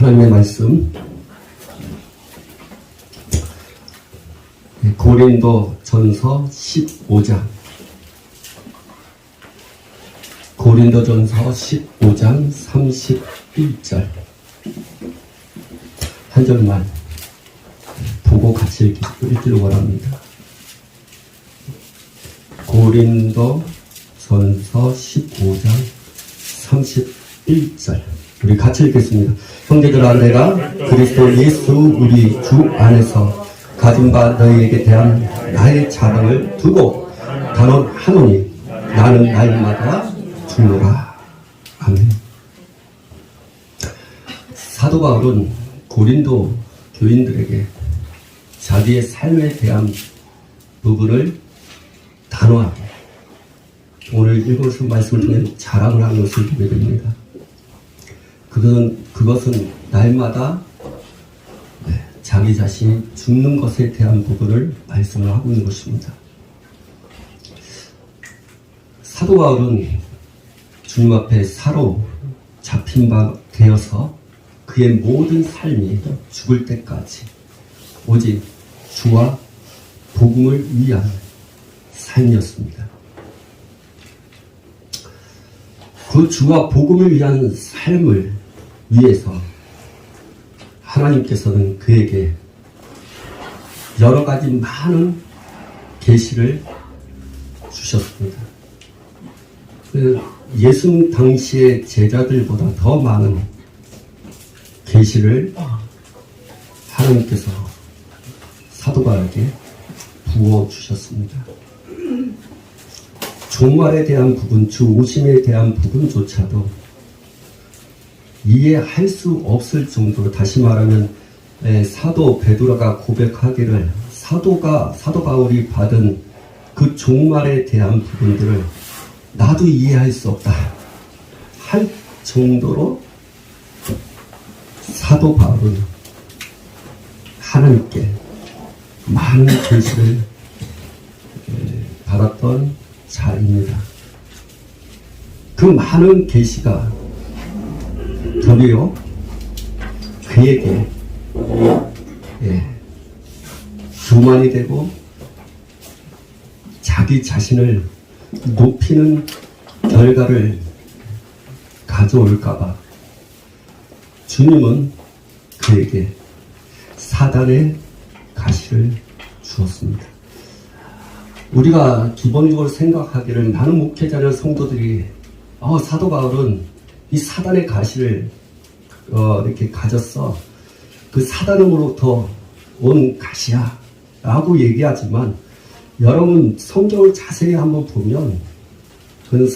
하나님의 말씀 고린도 전서 15장 고린도 전서 15장 31절 한 절만 보고 같이 읽기를 원합니다. 고린도 전서 15장 31절 우리 같이 읽겠습니다. 형제들아, 내가 그리스도 예수 우리 주 안에서 가진 바 너희에게 대한 나의 자랑을 두고 단언하노니 나는 날마다 죽노라. 아멘. 사도 바울은 고린도 교인들에게 자기의 삶에 대한 부분을 단호하게 오늘 읽어서 말씀을 통해 자랑을 하는 것을 보게 됩니다. 그것은 날마다 자기 자신이 죽는 것에 대한 부분을 말씀을 하고 있는 것입니다. 사도 바울은 주님 앞에 사로 잡힌 바 되어서 그의 모든 삶이 죽을 때까지 오직 주와 복음을 위한 삶이었습니다. 그 주와 복음을 위한 삶을 위해서 하나님께서는 그에게 여러 가지 많은 계시를 주셨습니다. 예수님 당시의 제자들보다 더 많은 계시를 하나님께서 사도 바울에게 부어주셨습니다. 종말에 대한 부분, 주 오심에 대한 부분조차도 이해할 수 없을 정도로, 다시 말하면 사도 베드로가 고백하기를 사도 바울이 받은 그 종말에 대한 부분들을 나도 이해할 수 없다 할 정도로 사도 바울은 하나님께 많은 계시를 받았던 자입니다. 그 많은 계시가 드디어 그에게 교만이 되고 자기 자신을 높이는 결과를 가져올까봐 주님은 그에게 사단의 가시를 주었습니다. 우리가 기본적으로 생각하기를 나는 목회자나 성도들이 사도 바울은 이 사단의 가시를 이렇게 가졌어. 그 사단으로부터 온 가시야 라고 얘기하지만 여러분 성경을 자세히 한번 보면 그건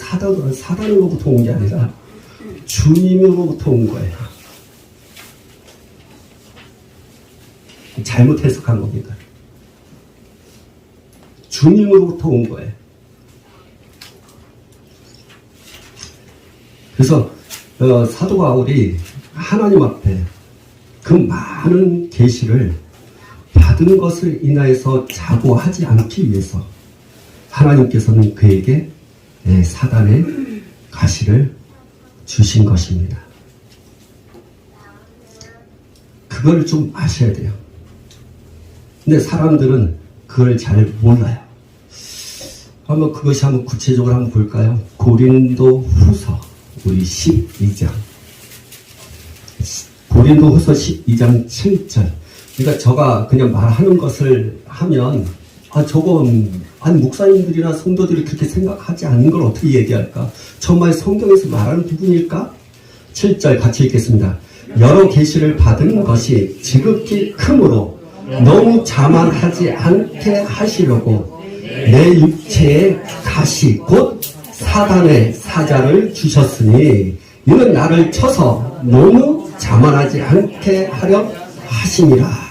사단으로부터 온 게 아니라 주님으로부터 온 거예요. 잘못 해석한 겁니다. 주님으로부터 온 거예요. 그래서 사도 바울이 하나님 앞에 그 많은 계시를 받은 것을 인하여서 자고하지 않기 위해서 하나님께서는 그에게 사단의 가시를 주신 것입니다. 그걸 좀 아셔야 돼요. 근데 사람들은 그걸 잘 몰라요. 그것이 한번 구체적으로 한번 볼까요? 고린도 후서 우리 12장 고린도 후서 12장 7절. 그러니까 저가 그냥 말하는 것을 하면 저건 목사님들이나 성도들이 그렇게 생각하지 않는 걸 어떻게 얘기할까? 정말 성경에서 말하는 부분일까? 7절 같이 읽겠습니다. 여러 계시를 받은 것이 지극히 크므로 너무 자만하지 않게 하시려고 내 육체의 가시 곧 사단의 사자를 주셨으니 이는 나를 쳐서 너무 자만하지 않게 하려 하심이라.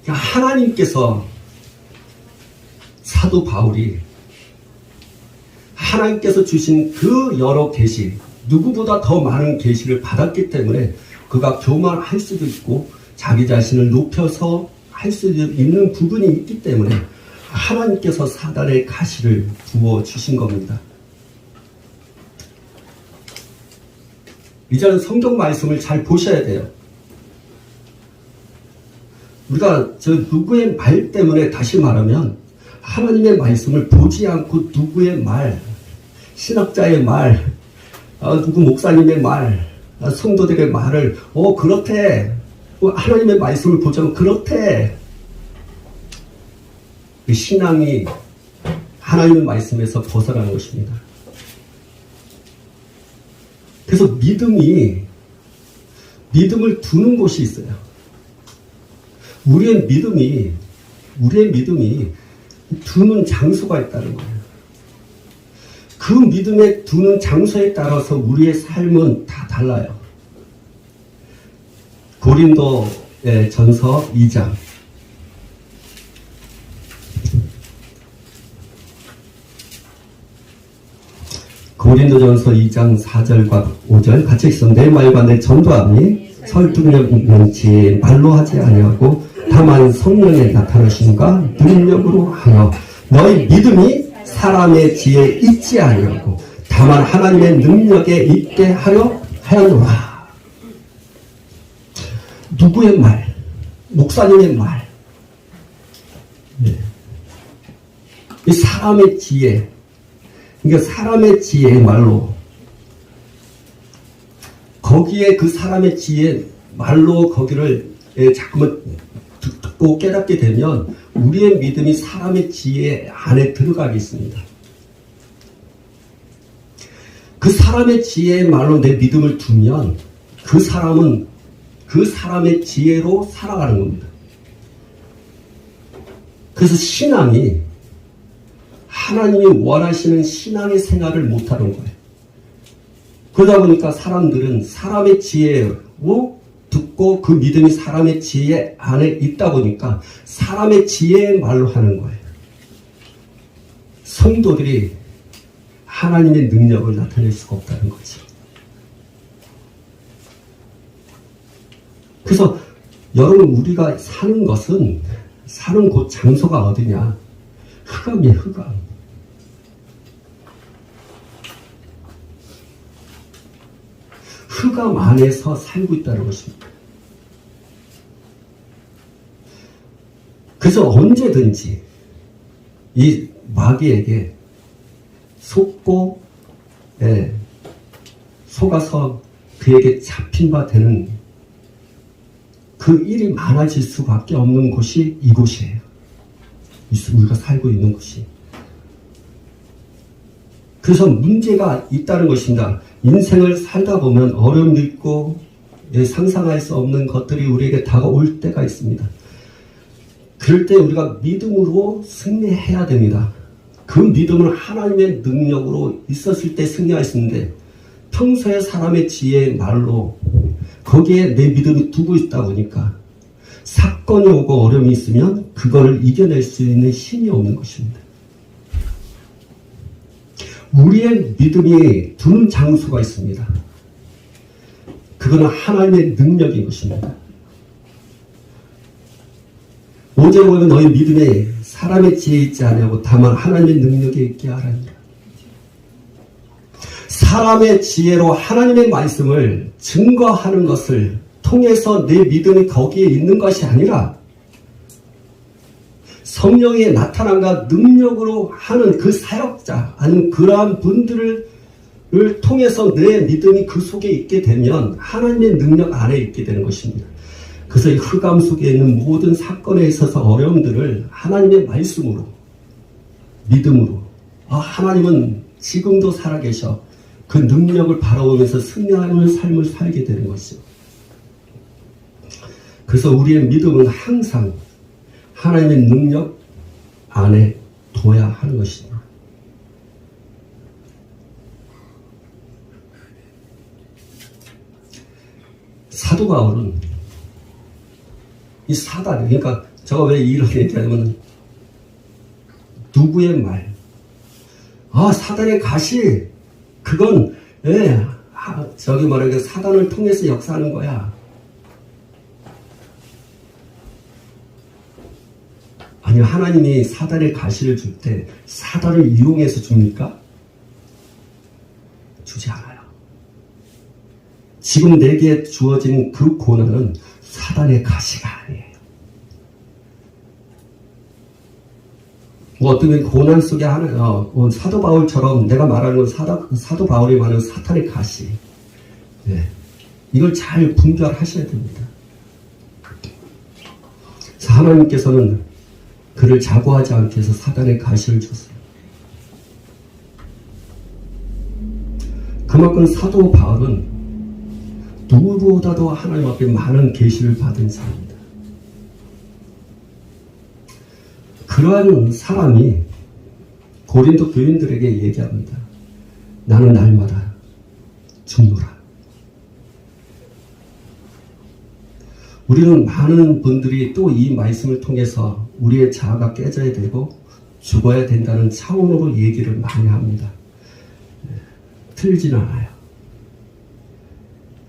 하나님께서 사도 바울이 하나님께서 주신 그 여러 계시, 누구보다 더 많은 계시를 받았기 때문에 그가 교만할 수도 있고 자기 자신을 높여서 할 수 있는 부분이 있기 때문에 하나님께서 사단의 가시를 부어주신 겁니다. 이제는 성경 말씀을 잘 보셔야 돼요. 우리가 저 누구의 말 때문에, 다시 말하면 하나님의 말씀을 보지 않고 누구의 말, 신학자의 말, 누구 목사님의 말, 성도들의 말을 그렇대, 하나님의 말씀을 보자면 그렇대. 그 신앙이 하나님의 말씀에서 벗어나는 것입니다. 그래서 믿음을 두는 곳이 있어요. 우리의 믿음이 두는 장소가 있다는 거예요. 그 믿음에 두는 장소에 따라서 우리의 삶은 다 달라요. 고린도의 전서 2장. 고린도전서 2장 4절과 5절 같이 읽습니다. 내 말과 내 전도함이 설득력 있는지 말로 하지 아니하고 다만 성령의 나타나심과 능력으로 하여 너희 믿음이 사람의 지혜에 있지 아니하고 다만 하나님의 능력에 있게 하려 하였노라. 누구의 말? 목사님의 말. 이 사람의 지혜. 그러니까 사람의 지혜의 말로, 거기에 그 사람의 지혜 말로 거기를 자꾸만 듣고 깨닫게 되면 우리의 믿음이 사람의 지혜 안에 들어가겠습니다. 그 사람의 지혜의 말로 내 믿음을 두면 그 사람은 그 사람의 지혜로 살아가는 겁니다. 그래서 신앙이 하나님이 원하시는 신앙의 생활을 못하는 거예요. 그러다 보니까 사람들은 사람의 지혜로 듣고 그 믿음이 사람의 지혜 안에 있다 보니까 사람의 지혜의 말로 하는 거예요. 성도들이 하나님의 능력을 나타낼 수가 없다는 거죠. 그래서 여러분, 우리가 사는 곳 장소가 어디냐? 흑암이에요, 흑암. 흑암 안에서 살고 있다는 것입니다. 그래서 언제든지 이 마귀에게 속아서 그에게 잡힌 바 되는 그 일이 많아질 수밖에 없는 곳이 이곳이에요. 우리가 살고 있는 곳이. 그래서 문제가 있다는 것입니다. 인생을 살다 보면 어려움도 있고 상상할 수 없는 것들이 우리에게 다가올 때가 있습니다. 그럴 때 우리가 믿음으로 승리해야 됩니다. 그 믿음은 하나님의 능력으로 있었을 때 승리할 수 있는데, 평소에 사람의 지혜의 말로 거기에 내 믿음이 두고 있다 보니까 사건이 오고 어려움이 있으면 그거를 이겨낼 수 있는 힘이 없는 것입니다. 우리의 믿음이 두는 장소가 있습니다. 그거는 하나님의 능력인 것입니다. 5절에 보면 너희 믿음에 사람의 지혜에 있지 아니하고 다만 하나님의 능력에 있게 하라니라. 사람의 지혜로 하나님의 말씀을 증거하는 것을 통해서 내 믿음이 거기에 있는 것이 아니라 성령의 나타남과 능력으로 하는 그 사역자, 아니면 그러한 분들을 통해서 내 믿음이 그 속에 있게 되면 하나님의 능력 안에 있게 되는 것입니다. 그래서 이 흑암 속에 있는 모든 사건에 있어서 어려움들을 하나님의 말씀으로, 믿음으로, 하나님은 지금도 살아계셔, 그 능력을 바라보면서 승리하는 삶을 살게 되는 것이죠. 그래서 우리의 믿음은 항상 하나님의 능력 안에 둬야 하는 것입니다. 사도 바울은 이 사단, 그러니까 제가 왜 이런 얘기하냐면, 누구의 말, 사단의 가시, 그건 저기 뭐랄까 사단을 통해서 역사하는 거야. 아니, 하나님이 사단의 가시를 줄 때 사단을 이용해서 줍니까? 주지 않아요. 지금 내게 주어진 그 고난은 사단의 가시가 아니에요. 뭐 어떤 고난 속에 사도 바울처럼 내가 말하는 건 사도 바울이 말하는 사탄의 가시. 네. 이걸 잘 분별하셔야 됩니다. 하나님께서는 그를 자고하지 않게 해서 사단의 가시를 줬어요. 그만큼 사도 바울은 누구보다도 하나님 앞에 많은 계시를 받은 사람입니다. 그러한 사람이 고린도 교인들에게 얘기합니다. 나는 날마다 죽노라. 우리는 많은 분들이 또 이 말씀을 통해서 우리의 자아가 깨져야 되고 죽어야 된다는 차원으로 얘기를 많이 합니다. 틀리진 않아요.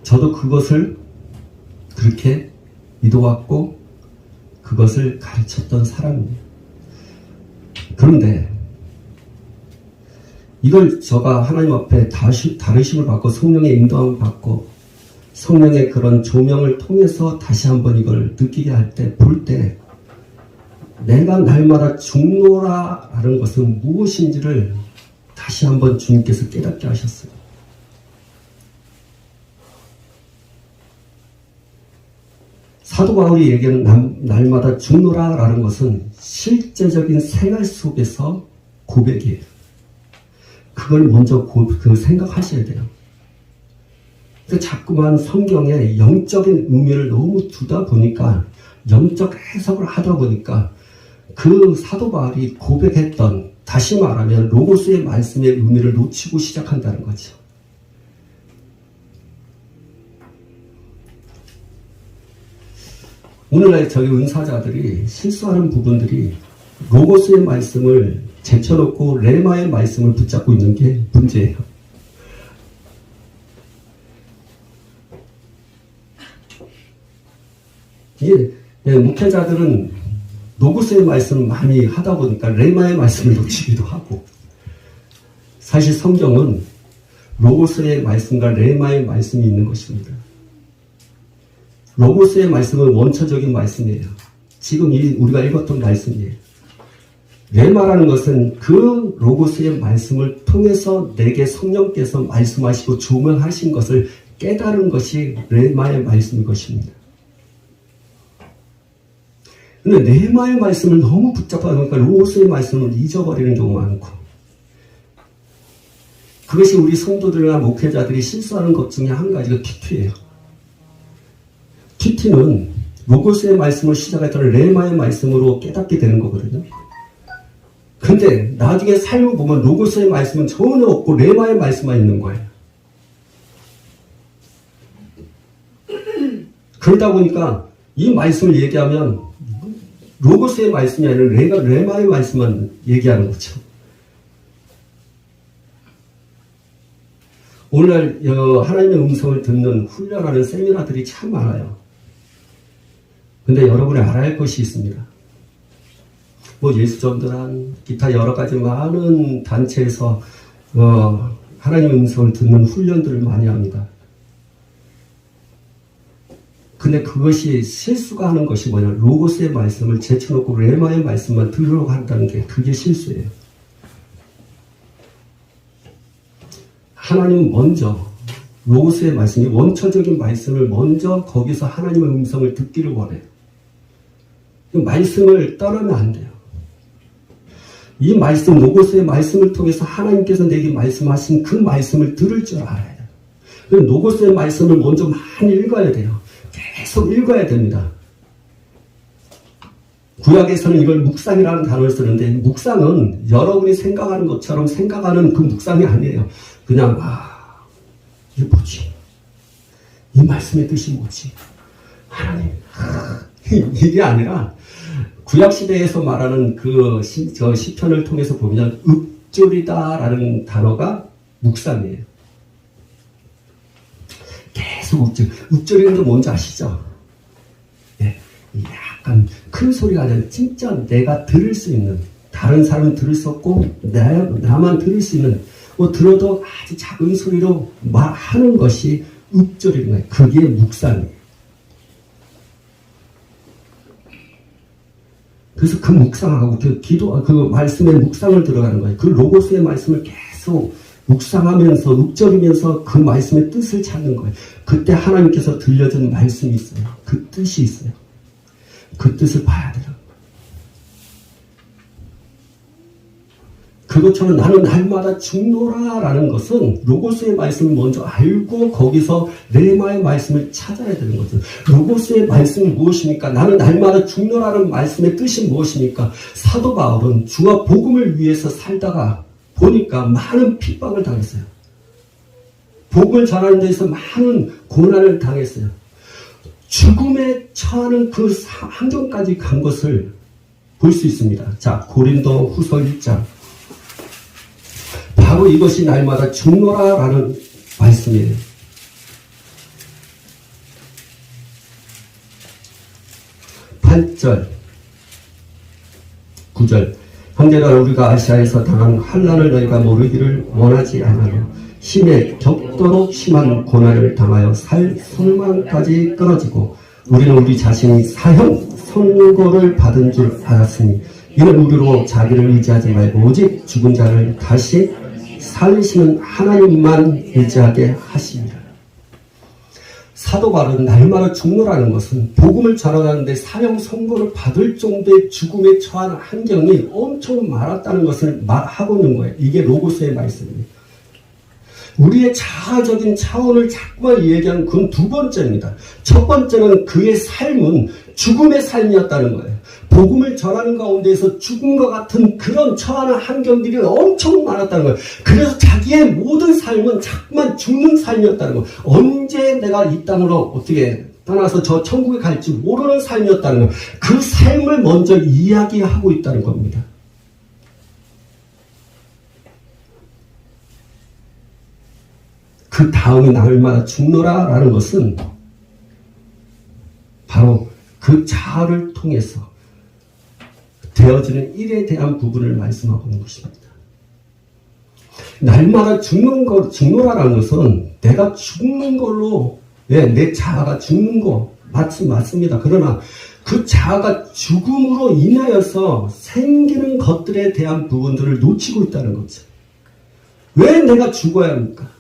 저도 그것을 그렇게 믿어왔고 그것을 가르쳤던 사람입니다. 그런데 이걸 제가 하나님 앞에 다르심을 받고 성령의 인도함을 받고 성령의 그런 조명을 통해서 다시 한번 이걸 느끼게 할 때, 볼 때 내가 날마다 죽노라라는 것은 무엇인지를 다시 한번 주님께서 깨닫게 하셨어요. 사도 바울이 얘기하는 날마다 죽노라라는 것은 실제적인 생활 속에서 고백이에요. 그걸 먼저 생각하셔야 돼요. 자꾸만 성경에 영적인 의미를 너무 두다 보니까 영적 해석을 하다 보니까 그 사도 바울이 고백했던, 다시 말하면 로고스의 말씀의 의미를 놓치고 시작한다는 거죠. 오늘날 저희 은사자들이 실수하는 부분들이 로고스의 말씀을 제쳐놓고 레마의 말씀을 붙잡고 있는 게 문제예요. 이게 목회자들은 로고스의 말씀을 많이 하다 보니까 레마의 말씀을 놓치기도 하고, 사실 성경은 로고스의 말씀과 레마의 말씀이 있는 것입니다. 로고스의 말씀은 원초적인 말씀이에요. 지금 우리가 읽었던 말씀이에요. 레마라는 것은 그 로고스의 말씀을 통해서 내게 성령께서 말씀하시고 조명하신 것을 깨달은 것이 레마의 말씀인 것입니다. 근데 레마의 말씀을 너무 붙잡아 놓으니까 로고스의 말씀을 잊어버리는 경우가 많고, 그것이 우리 성도들이나 목회자들이 실수하는 것 중에 한 가지가 큐티예요. 큐티는 로고스의 말씀을 시작했던 레마의 말씀으로 깨닫게 되는 거거든요. 근데 나중에 삶을 보면 로고스의 말씀은 전혀 없고 레마의 말씀만 있는 거예요. 그러다 보니까 이 말씀을 얘기하면 로고스의 말씀이 아니라 레마의 말씀만 얘기하는 거죠. 오늘날 하나님의 음성을 듣는 훈련하는 세미나들이 참 많아요. 근데 여러분이 알아야 할 것이 있습니다. 뭐 예수전도단, 기타 여러 가지 많은 단체에서 하나님의 음성을 듣는 훈련들을 많이 합니다. 근데 그것이 실수가 하는 것이 뭐냐, 로고스의 말씀을 제쳐놓고 레마의 말씀만 들으려고 한다는 게, 그게 실수예요. 하나님은 먼저 로고스의 말씀이 원초적인 말씀을 먼저 거기서 하나님의 음성을 듣기를 원해요. 그 말씀을 떠나면 안 돼요. 이 말씀, 로고스의 말씀을 통해서 하나님께서 내게 말씀하신 그 말씀을 들을 줄 알아야 돼요. 로고스의 말씀을 먼저 많이 읽어야 돼요. 계속 읽어야 됩니다. 구약에서는 이걸 묵상이라는 단어를 쓰는데, 묵상은 여러분이 생각하는 것처럼 생각하는 그 묵상이 아니에요. 그냥 이게 뭐지? 이 말씀의 뜻이 뭐지? 하나님, 이게 아니라 구약시대에서 말하는 그 시편을 통해서 보면 읊조리다라는 단어가 묵상이에요. 계속 읊조리는 게 뭔지 아시죠? 네, 약간 큰 소리가 아니라 진짜 내가 들을 수 있는, 다른 사람은 들을 수 없고 나만 들을 수 있는, 들어도 아주 작은 소리로 말하는 것이 읊조리는 거예요. 그게 묵상이에요. 그래서 그 묵상하고 그 말씀의 묵상을 들어가는 거예요. 그 로고스의 말씀을 계속 묵상하면서 읊조리면서 그 말씀의 뜻을 찾는 거예요. 그때 하나님께서 들려준 말씀이 있어요. 그 뜻이 있어요. 그 뜻을 봐야 돼요. 그것처럼 나는 날마다 죽노라 라는 것은 로고스의 말씀을 먼저 알고 거기서 레마의 말씀을 찾아야 되는 거죠. 로고스의 말씀은 무엇입니까? 나는 날마다 죽노라는 말씀의 뜻이 무엇입니까? 사도 바울은 주와 복음을 위해서 살다가 보니까 많은 핍박을 당했어요. 복음을 전하는 데서 많은 고난을 당했어요. 죽음에 처하는 그 환경까지 간 것을 볼 수 있습니다. 자, 고린도 후서 1장. 바로 이것이 날마다 죽노라라는 말씀이에요. 8절, 9절. 형제들아, 우리가 아시아에서 당한 환난을 너희가 모르기를 원하지 않으며 심해 격도록 심한 고난을 당하여 살 소망까지 끊어지고 우리는 우리 자신이 사형 선고를 받은 줄 알았으니 이는 우리로 자기를 의지하지 말고 오직 죽은 자를 다시 살리시는 하나님만 의지하게 하십니다. 사도 바울은 날마다 죽노라는 것은 복음을 전하는데 사형 선고를 받을 정도의 죽음에 처한 환경이 엄청 많았다는 것을 말하고 있는 거예요. 이게 로고스의 말씀입니다. 우리의 자아적인 차원을 자꾸만 얘기하는 그건 두 번째입니다. 첫 번째는 그의 삶은 죽음의 삶이었다는 거예요. 복음을 전하는 가운데에서 죽음과 같은 그런 처하는 환경들이 엄청 많았다는 거예요. 그래서 자기의 모든 삶은 자꾸만 죽는 삶이었다는 거예요. 언제 내가 이 땅으로 어떻게 떠나서 저 천국에 갈지 모르는 삶이었다는 거예요. 그 삶을 먼저 이야기하고 있다는 겁니다. 그 다음에 날마다 죽노라라는 것은 바로 그 자아를 통해서 되어지는 일에 대한 부분을 말씀하고 있는 것입니다. 날마다 죽노라라는 것은 내가 죽는 걸로, 내 자아가 죽는 거 맞습니다. 그러나 그 자아가 죽음으로 인하여서 생기는 것들에 대한 부분들을 놓치고 있다는 거죠. 왜 내가 죽어야 합니까?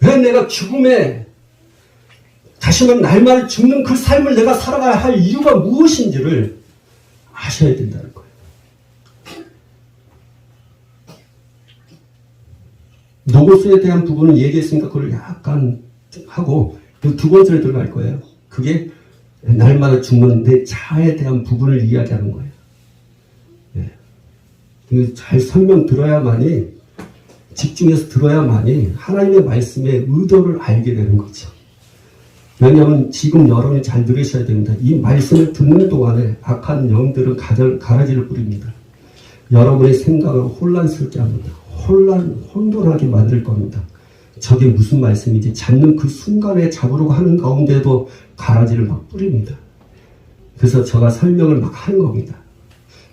왜 내가 죽음에 다시는 날마다 죽는 그 삶을 내가 살아가야 할 이유가 무엇인지를 아셔야 된다는 거예요. 노고스에 대한 부분은 얘기했으니까 그걸 약간 하고 두 번째로 들어갈 거예요. 그게 날마다 죽는 내 자아에 대한 부분을 이야기하는 거예요. 네. 잘 설명 들어야만이 집중해서 들어야만이 하나님의 말씀의 의도를 알게 되는 거죠. 왜냐하면 지금 여러분이 잘 들으셔야 됩니다. 이 말씀을 듣는 동안에 악한 영들은 가라지를 뿌립니다. 여러분의 생각을 혼란스럽게 합니다. 혼돈하게 만들 겁니다. 저게 무슨 말씀인지 잡는 그 순간에 잡으려고 하는 가운데도 가라지를 막 뿌립니다. 그래서 제가 설명을 막 하는 겁니다.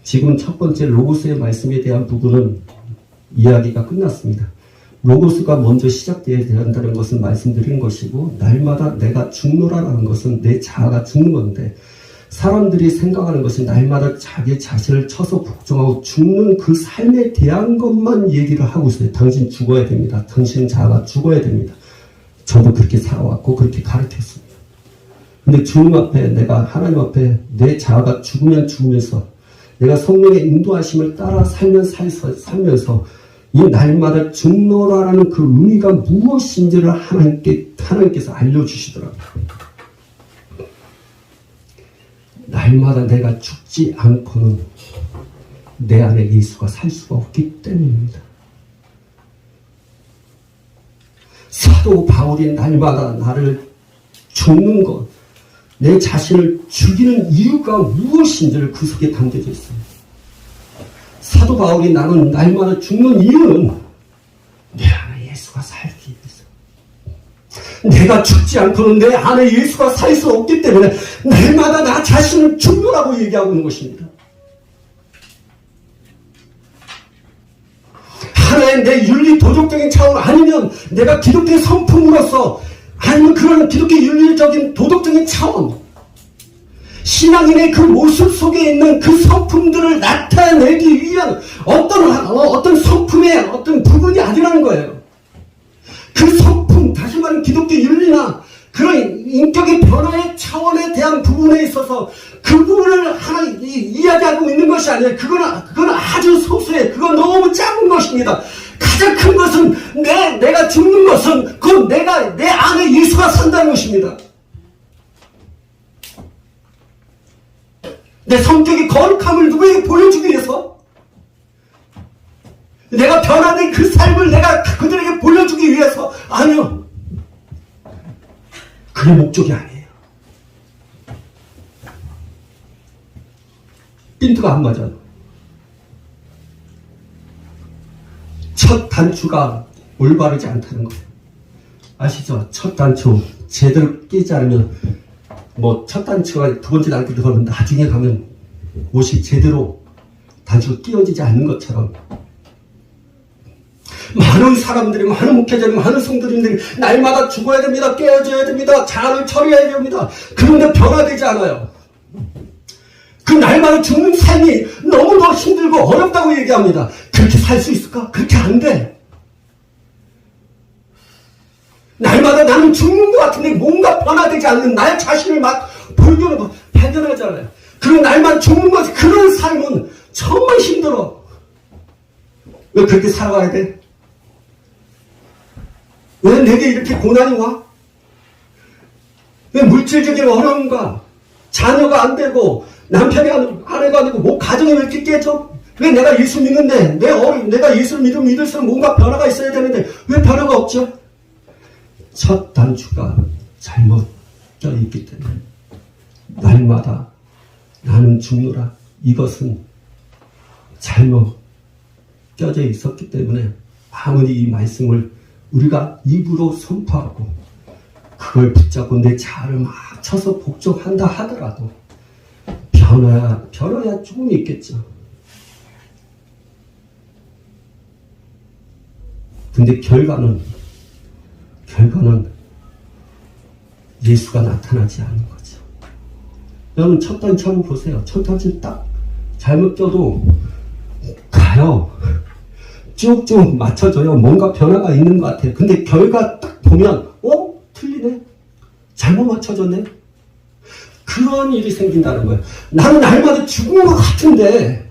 지금 첫 번째 로고스의 말씀에 대한 부분은 이야기가 끝났습니다. 로고스가 먼저 시작되어야 된다는 것은 말씀드린 것이고 날마다 내가 죽노라라는 것은 내 자아가 죽는 건데 사람들이 생각하는 것이 날마다 자기 자신을 쳐서 복종하고 죽는 그 삶에 대한 것만 얘기를 하고 있어요. 당신 죽어야 됩니다. 당신 자아가 죽어야 됩니다. 저도 그렇게 살아왔고 그렇게 가르쳤습니다. 근데 주님 앞에 내가 하나님 앞에 내 자아가 죽으면 죽으면서 내가 성령의 인도하심을 따라 살면서 이 날마다 죽노라라는 그 의미가 무엇인지를 하나님께서 알려주시더라고요. 날마다 내가 죽지 않고는 내 안에 예수가 살 수가 없기 때문입니다. 사도 바울이 날마다 나를 죽는 것, 내 자신을 죽이는 이유가 무엇인지를 그 속에 담겨져 있습니다. 사도 바울이 나는 날마다 죽는 이유는 내 안에 예수가 살기 위해서. 내가 죽지 않고는 내 안에 예수가 살 수 없기 때문에 날마다 나 자신을 죽노라고 얘기하고 있는 것입니다. 나의 내 윤리 도덕적인 차원 아니면 내가 기독교의 성품으로서 아니면 그런 기독교 윤리적인 도덕적인 차원 신앙인의 그 모습 속에 있는 그 성품들을 나타내기 위한 어떤 성품의 어떤 부분이 아니라는 거예요. 그 성품, 다시 말하면 기독교 윤리나 그런 인격의 변화의 차원에 대한 부분에 있어서 그 부분을 하나 이야기하고 있는 것이 아니에요. 그거는 아주 소수의, 그건 너무 작은 것입니다. 가장 큰 것은 내가 죽는 것은 그건 내 안에 예수가 산다는 것입니다. 내 성격의 거룩함을 누구에게 보여주기 위해서 내가 변화된 그 삶을 내가 그들에게 보여주기 위해서 아니요. 그게 목적이 아니에요. 핀트가 안 맞아요. 첫 단추가 올바르지 않다는 거예요. 아시죠? 첫 단추 제대로 끼지 않으면 첫 단추가 두 번째 단추를 들어가면 나중에 가면 옷이 제대로 단추가 끼워지지 않는 것처럼 많은 사람들이, 많은 목회자들이, 많은 성도님들이 날마다 죽어야 됩니다. 깨어져야 됩니다. 자아를 처리해야 됩니다. 그런데 변화되지 않아요. 그 날마다 죽는 삶이 너무도 힘들고 어렵다고 얘기합니다. 그렇게 살 수 있을까? 그렇게 안 돼. 날마다 나는 죽는 것 같은데 뭔가 변화되지 않는 나의 자신을 막 발견하잖아요. 그리고 날마다 죽는 것 같은 그런 삶은 정말 힘들어. 왜 그렇게 살아가야 돼? 왜 내게 이렇게 고난이 와? 왜 물질적인 어려움과 자녀가 안 되고 남편이 아내가 안 되고 가정이 왜 이렇게 깨져? 왜 내가 예수 믿는데 내가 예수를 믿을수록 뭔가 변화가 있어야 되는데 왜 변화가 없죠? 첫 단추가 잘못 껴있기 때문에 날마다 나는 죽노라 이것은 잘못 껴져 있었기 때문에 아무리 이 말씀을 우리가 입으로 선포하고 그걸 붙잡고 내 자아를 막 쳐서 복종한다 하더라도 변화야 조금 있겠죠. 근데 결과는 예수가 나타나지 않는 거죠. 여러분 첫 단추 한번 보세요. 첫 단추 딱 잘못 껴도 가요. 쭉쭉 맞춰져요. 뭔가 변화가 있는 것 같아요. 근데 결과 딱 보면 틀리네. 잘못 맞춰졌네. 그런 일이 생긴다는 거예요. 나는 날마다 죽은 것 같은데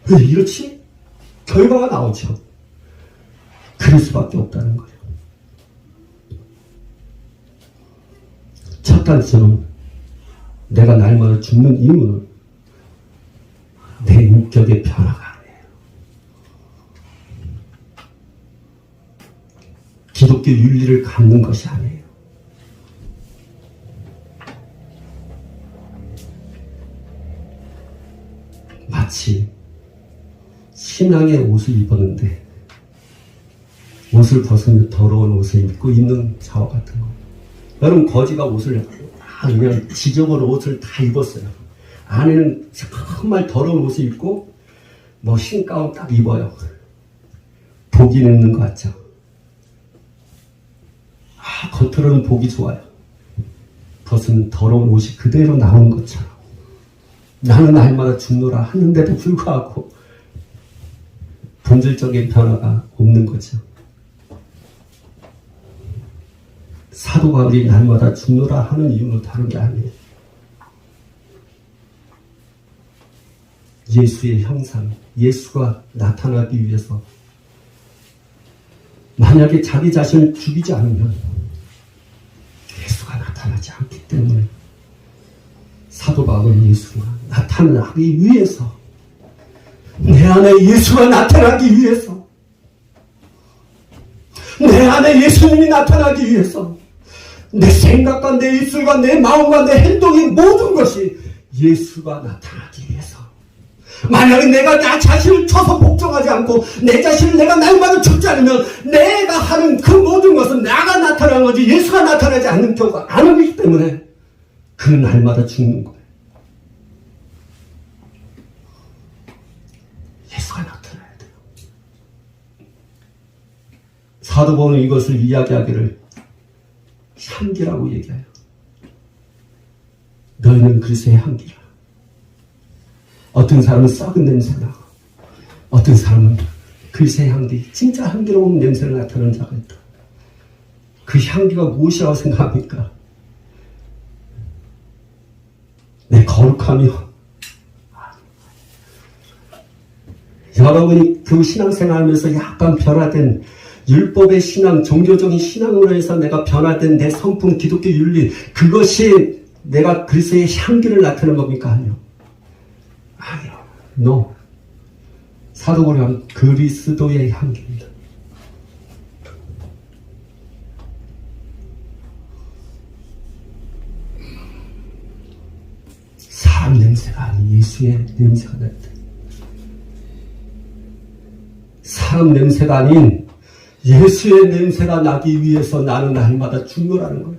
왜 이렇지? 결과가 나오죠. 그럴 수밖에 없다는 거예요. 첫 단추는 내가 날마다 죽는 이유는 내 인격의 변화가 아니에요. 기독교 윤리를 갖는 것이 아니에요. 마치 신앙의 옷을 입었는데 옷을 벗으면 더러운 옷을 입고 있는 자와 같은 거. 여러분 거지가 옷을 다 그냥 지저분한 옷을 다 입었어요. 안에는 정말 더러운 옷을 입고 흰 가운 딱 입어요. 복이 있는 것 같죠? 겉으로는 복이 좋아요. 벗은 더러운 옷이 그대로 나오는 것처럼 나는 날마다 죽노라 하는데도 불구하고 본질적인 변화가 없는 거죠. 사도 바울이 날마다 죽노라 하는 이유는 다른 게 아니에요. 예수의 형상, 예수가 나타나기 위해서 만약에 자기 자신을 죽이지 않으면 예수가 나타나지 않기 때문에 사도 바울은 예수가 나타나기 위해서 내 안에 예수가 나타나기 위해서 내 안에 예수님이 나타나기 위해서 내 생각과 내 입술과 내 마음과 내 행동의 모든 것이 예수가 나타나기 위해서 만약에 내가 나 자신을 쳐서 복종하지 않고 내 자신을 내가 날마다 죽지 않으면 내가 하는 그 모든 것은 나가 나타나는 거지 예수가 나타나지 않는 경우가 안 오기 때문에 그 날마다 죽는 거예요. 예수가 나타나야 돼요. 사도 바울은 이것을 이야기하기를 향기라고 얘기해요. 너희는 그리스도의 향기라. 어떤 사람은 썩은 냄새나, 어떤 사람은 그리스도의 향기, 진짜 향기로운 냄새를 나타내는 자가 있다. 그 향기가 무엇이라고 생각합니까? 내 거룩하며, 여러분이 그 신앙생활하면서 약간 변화된 율법의 신앙, 종교적인 신앙으로 해서 내가 변화된 내 성품, 기독교 윤리, 그것이 내가 그리스도의 향기를 나타내는 겁니까? 아니요. 아니요. No. 사도 바울은 그리스도의 향기입니다. 사람 냄새가 아닌 예수의 냄새가 날 때, 사람 냄새가 아닌 예수의 냄새가 나기 위해서 나는 날마다 죽노라는 거예요.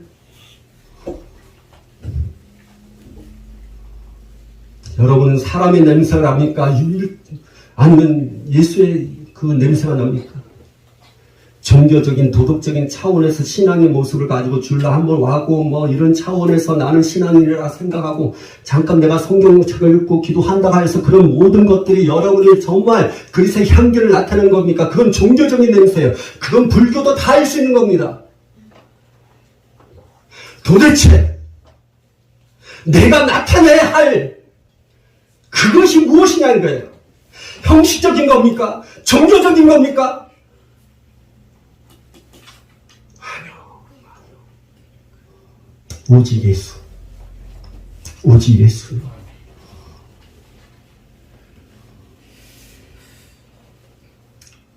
여러분은 사람의 냄새가 납니까? 아니면 예수의 그 냄새가 납니까? 종교적인 도덕적인 차원에서 신앙의 모습을 가지고 줄라 한번 와고 뭐 이런 차원에서 나는 신앙인이라 생각하고 잠깐 내가 성경책을 읽고 기도한다고 해서 그런 모든 것들이 여러분이 정말 그리스도의 향기를 나타내는 겁니까? 그건 종교적인 냄새예요. 그건 불교도 다 할 수 있는 겁니다. 도대체 내가 나타내야 할 그것이 무엇이냐는 거예요. 형식적인 겁니까? 종교적인 겁니까? 오직 예수. 오직 예수.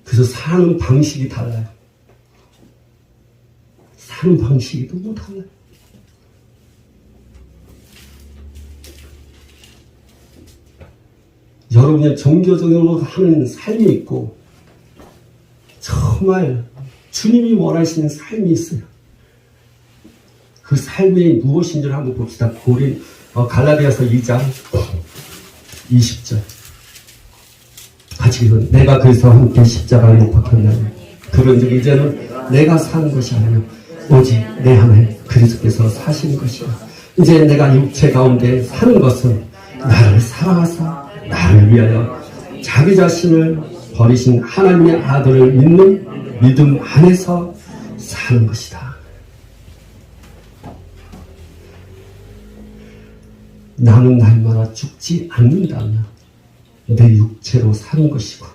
그래서 사는 방식이 달라요. 사는 방식이 너무 달라요. 여러분의 종교적으로 하는 삶이 있고 정말 주님이 원하시는 삶이 있어요. 그 삶이 무엇인지를 한번 봅시다. 갈라디아서 2장 20절. 같이 읽어요. 내가 그래서 함께 십자가에 못 박혔나니 그런즉 이제는 내가 사는 것이 아니요 오직 내 안에 그리스도께서 사시는 것이라. 이제 내가 육체 가운데 사는 것은 나를 사랑하사 나를 위하여 자기 자신을 버리신 하나님의 아들을 믿는 믿음 안에서 사는 것이다. 나는 날마다 죽지 않는다면 내 육체로 사는 것이고,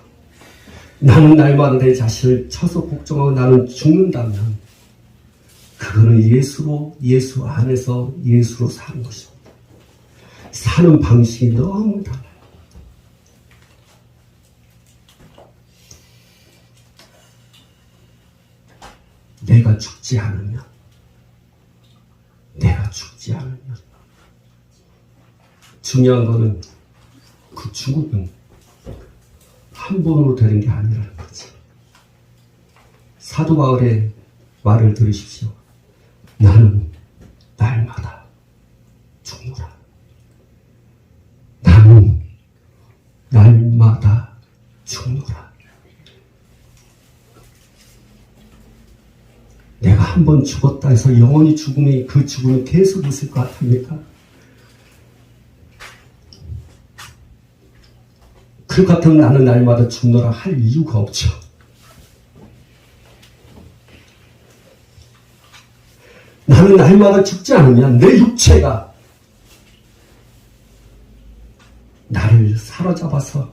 나는 날마다 내 자신을 쳐서 복종하고 나는 죽는다면 그거는 예수 안에서 예수로 사는 것입니다. 사는 방식이 너무 달라요. 내가 죽지 않으면 중요한 거는 그 죽음은 한 번으로 되는 게 아니라는 거지. 사도 바울의 말을 들으십시오. 나는 날마다 죽노라. 나는 날마다 죽노라. 내가 한 번 죽었다 해서 영원히 그 죽음이 계속 있을 것 같습니까? 그 같은 나는 날마다 죽노라 할 이유가 없죠. 나는 날마다 죽지 않으면 내 육체가 나를 사로잡아서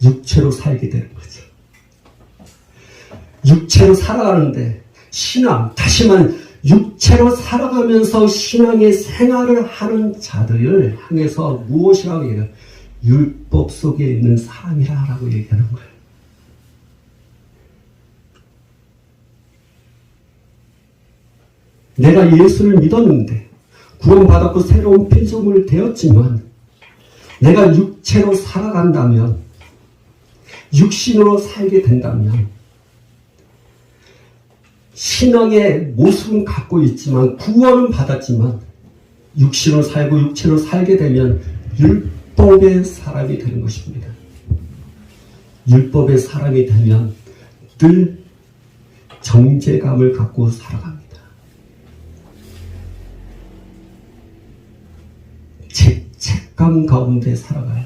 육체로 살게 되는 거죠. 육체로 살아가는데 신앙, 다시 말하면 육체로 살아가면서 신앙의 생활을 하는 자들을 향해서 무엇이라고 얘기해요? 율법 속에 있는 사람이라고 얘기하는 거예요. 내가 예수를 믿었는데 구원받았고 새로운 피조물 되었지만 내가 육체로 살아간다면, 육신으로 살게 된다면 신앙의 모습은 갖고 있지만, 구원은 받았지만 육신으로 살고 육체로 살게 되면 율법의 사람이 되는 것입니다. 율법의 사람이 되면 늘 정죄감을 갖고 살아갑니다. 죄책감 가운데 살아가요.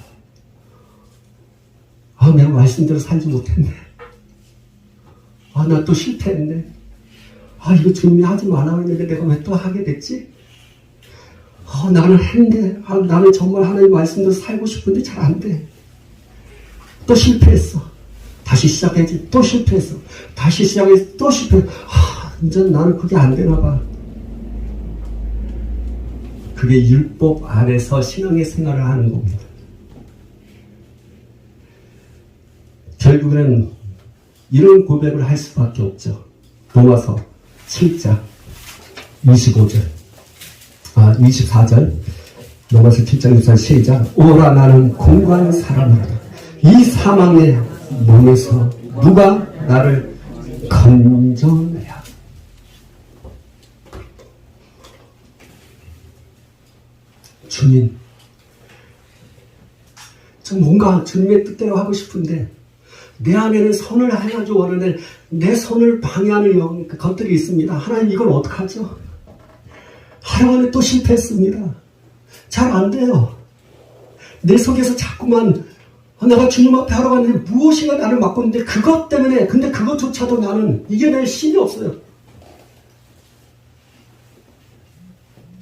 내가 말씀대로 살지 못했네. 나 또 실패했네. 이거 주님이 하지 말라고 했는데 내가 왜 또 하게 됐지? 나는 했는데, 나는 정말 하나님 말씀대로 살고 싶은데 잘 안 돼. 또 실패했어. 다시 시작했지. 또 실패했어. 다시 시작했어. 또 실패했어. 이제 나는 그게 안 되나 봐. 그게 율법 안에서 신앙의 생활을 하는 겁니다. 결국에는 이런 고백을 할 수밖에 없죠. 로마서 7장 25절 24절 로마서 7장 24절 시작. 오라 나는 공고한 사람이다. 이 사망의 몸에서 누가 나를 건져내야. 주님, 저 뭔가 주님의 뜻대로 하고 싶은데 내 안에는 선을 해가지고 원하는데 내 선을 방해하는 것들이 있습니다. 하나님 이걸 어떡하죠? 하루만에 또 실패했습니다. 잘 안 돼요. 내 속에서 자꾸만 내가 주님 앞에 하러 갔는데 무엇인가 나를 막고 있는데 그것 때문에 근데 그것조차도 나는 이겨낼 힘이 없어요.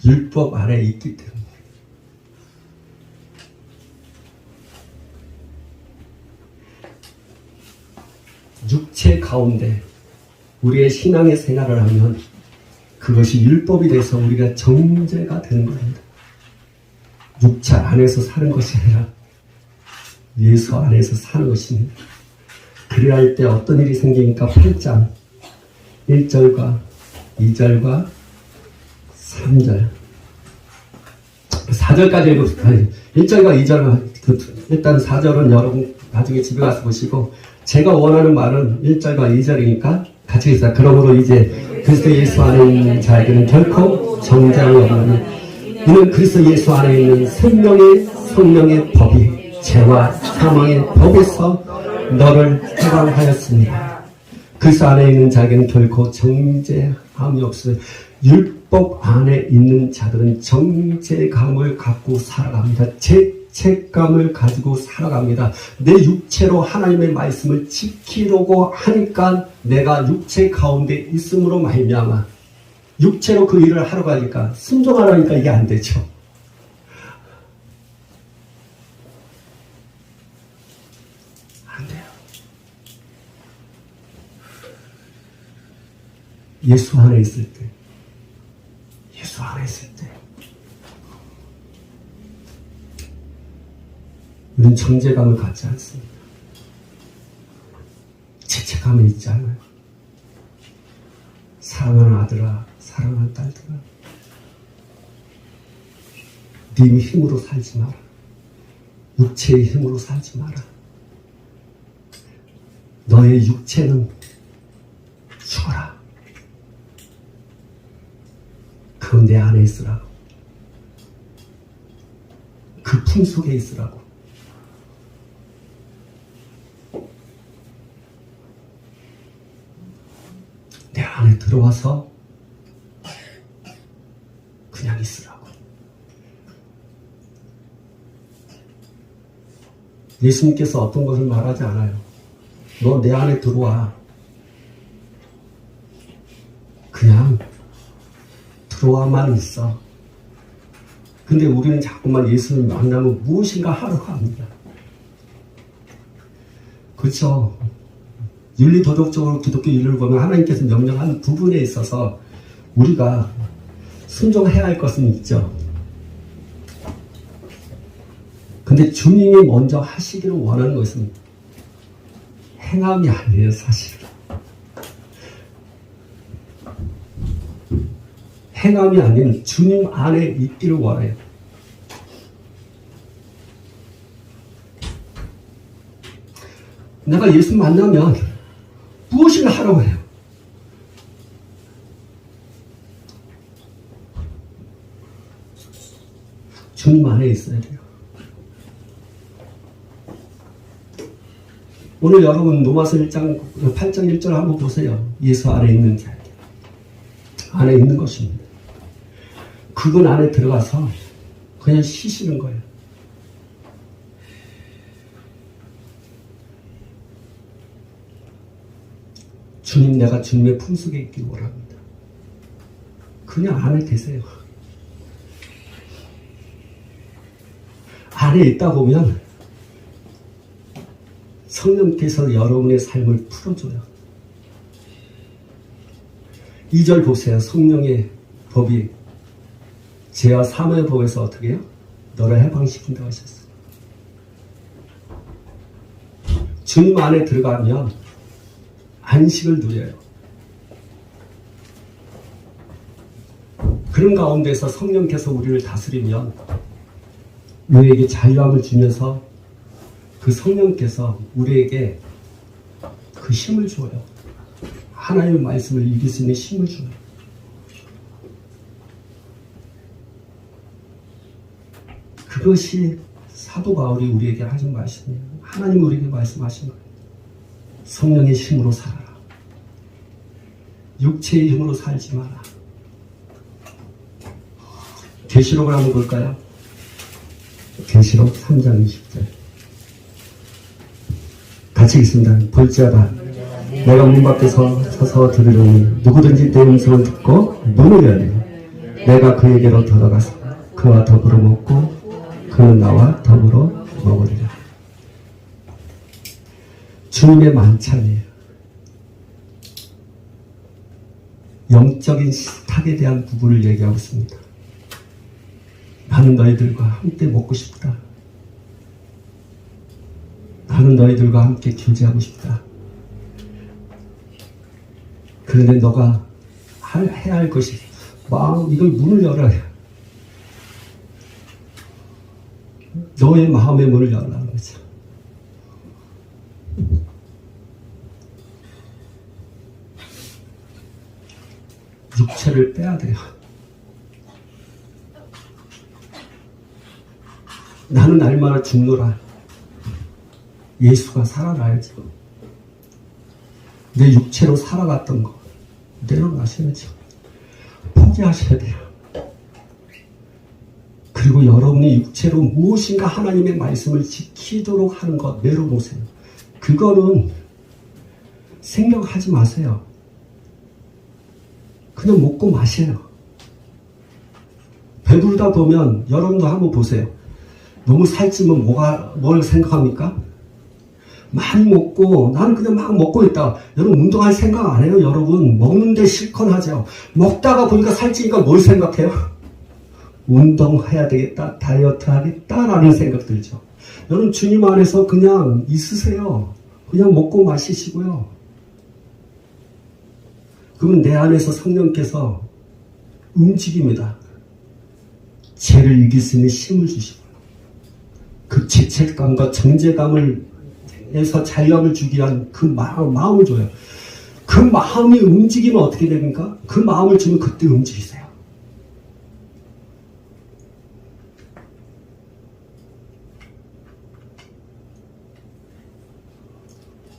율법 아래 있기 때문에. 육체 가운데 우리의 신앙의 생활을 하면 그것이 율법이 돼서 우리가 정죄가 되는 겁니다. 육체 안에서 사는 것이 아니라 예수 안에서 사는 것입니다. 그래야 할 때 어떤 일이 생기니까 8장 1절과 2절과 3절 4절까지 읽읍시다. 1절과 2절은 일단 4절은 여러분 나중에 집에 가서 보시고 제가 원하는 말은 1절과 2절이니까 같이 읽읍시다. 그러므로 이제 그리스도 예수 안에 있는 자에게는 결코 정죄함이 없느니 이는 그리스도 예수 안에 있는 성령의 법이 죄와 사망의 법에서 너를 해방하였습니다. 그리스도 안에 있는 자에게는 결코 정죄함이 없으니 율법 안에 있는 자들은 정죄감을 갖고 살아갑니다. 죄책감을 가지고 살아갑니다. 내 육체로 하나님의 말씀을 지키려고 하니까 내가 육체 가운데 있음으로 말미암아 육체로 그 일을 하러 가니까 순종하라니까 이게 안 되죠. 안 돼요. 예수 안에 있을 때 우리는 정죄감을 갖지 않습니다. 죄책감은 있지 않아요. 사랑하는 아들아, 사랑하는 딸들아, 네 힘으로 살지 마라. 육체의 힘으로 살지 마라. 너의 육체는 죽어라. 그건 내 안에 있으라고. 그 품 속에 있으라고. 내 안에 들어와서 그냥 있으라고. 예수님께서 어떤 것을 말하지 않아요. 너 내 안에 들어와. 그냥 들어와만 있어. 근데 우리는 자꾸만 예수를 만나면 무엇인가 하려고 합니다. 그렇죠. 윤리도덕적으로 기독교 윤리를 보면 하나님께서 명령한 부분에 있어서 우리가 순종해야 할 것은 있죠. 근데 주님이 먼저 하시기를 원하는 것은 행함이 아니에요, 사실은. 행함이 아닌 주님 안에 있기를 원해요. 내가 예수 만나면 무엇을 하라고 해요? 주님 안에 있어야 돼요. 오늘 여러분 로마서 8장 1절 한번 보세요. 예수 안에 있는 자에게. 안에 있는 것입니다. 그분 안에 들어가서 그냥 쉬시는 거예요. 주님, 내가 주님의 품속에 있길 원합니다. 그냥 안에 계세요. 안에 있다 보면 성령께서 여러분의 삶을 풀어줘요. 2절 보세요. 성령의 법이 죄와 사망의 법에서 어떻게 해요? 너를 해방시킨다고 하셨어요. 주님 안에 들어가면 안식을 누려요. 그런 가운데서 성령께서 우리를 다스리면 우리에게 자유함을 주면서 그 성령께서 우리에게 그 힘을 줘요. 하나님의 말씀을 이길 수 있는 힘을 줘요. 그것이 사도 바울이 우리에게 하신 말씀이에요. 하나님 우리에게 말씀하신 거예요. 성령의 힘으로 살아라. 육체의 힘으로 살지 마라. 계시록을 한번 볼까요? 계시록 3장 20절 같이 읽습니다. 볼지어다 내가 문 밖에 서서 들으려니 누구든지 내 음성을 듣고 문을 열리니 내가 그에게로 들어가서 그와 더불어 먹고 그는 나와 더불어 먹으리라. 주님의 만찬이에요. 영적인 식탁에 대한 부분을 얘기하고 있습니다. 나는 너희들과 함께 먹고 싶다. 나는 너희들과 함께 교제하고 싶다. 그런데 너가 해야 할 것이 이걸 문을 열어야 너의 마음의 문을 열라는 거죠. 육체를 빼야 돼요. 나는 날마다 죽노라. 예수가 살아나야죠. 내 육체로 살아갔던 거 내려가셔야죠. 포기하셔야 돼요. 그리고 여러분이 육체로 무엇인가 하나님의 말씀을 지키도록 하는 것 내려놓으세요. 그거는 생각하지 마세요. 그냥 먹고 마셔요. 배부르다 보면 여러분도 한번 보세요. 너무 살찌면 뭘 생각합니까? 많이 먹고 나는 그냥 막 먹고 있다. 여러분 운동할 생각 안 해요. 여러분 먹는데 실컷 하죠. 먹다가 보니까 살찌니까 뭘 생각해요? 운동해야 되겠다. 다이어트 하겠다라는 생각 들죠. 여러분 주님 안에서 그냥 있으세요. 그냥 먹고 마시시고요. 그러면 내 안에서 성령께서 움직입니다. 죄를 이길 수 있는 힘을 주시고 그 죄책감과 정죄감을 에서 자유함을 주기 위한 그 마음을 줘요. 그 마음이 움직이면 어떻게 됩니까? 그 마음을 주면 그때 움직이세요.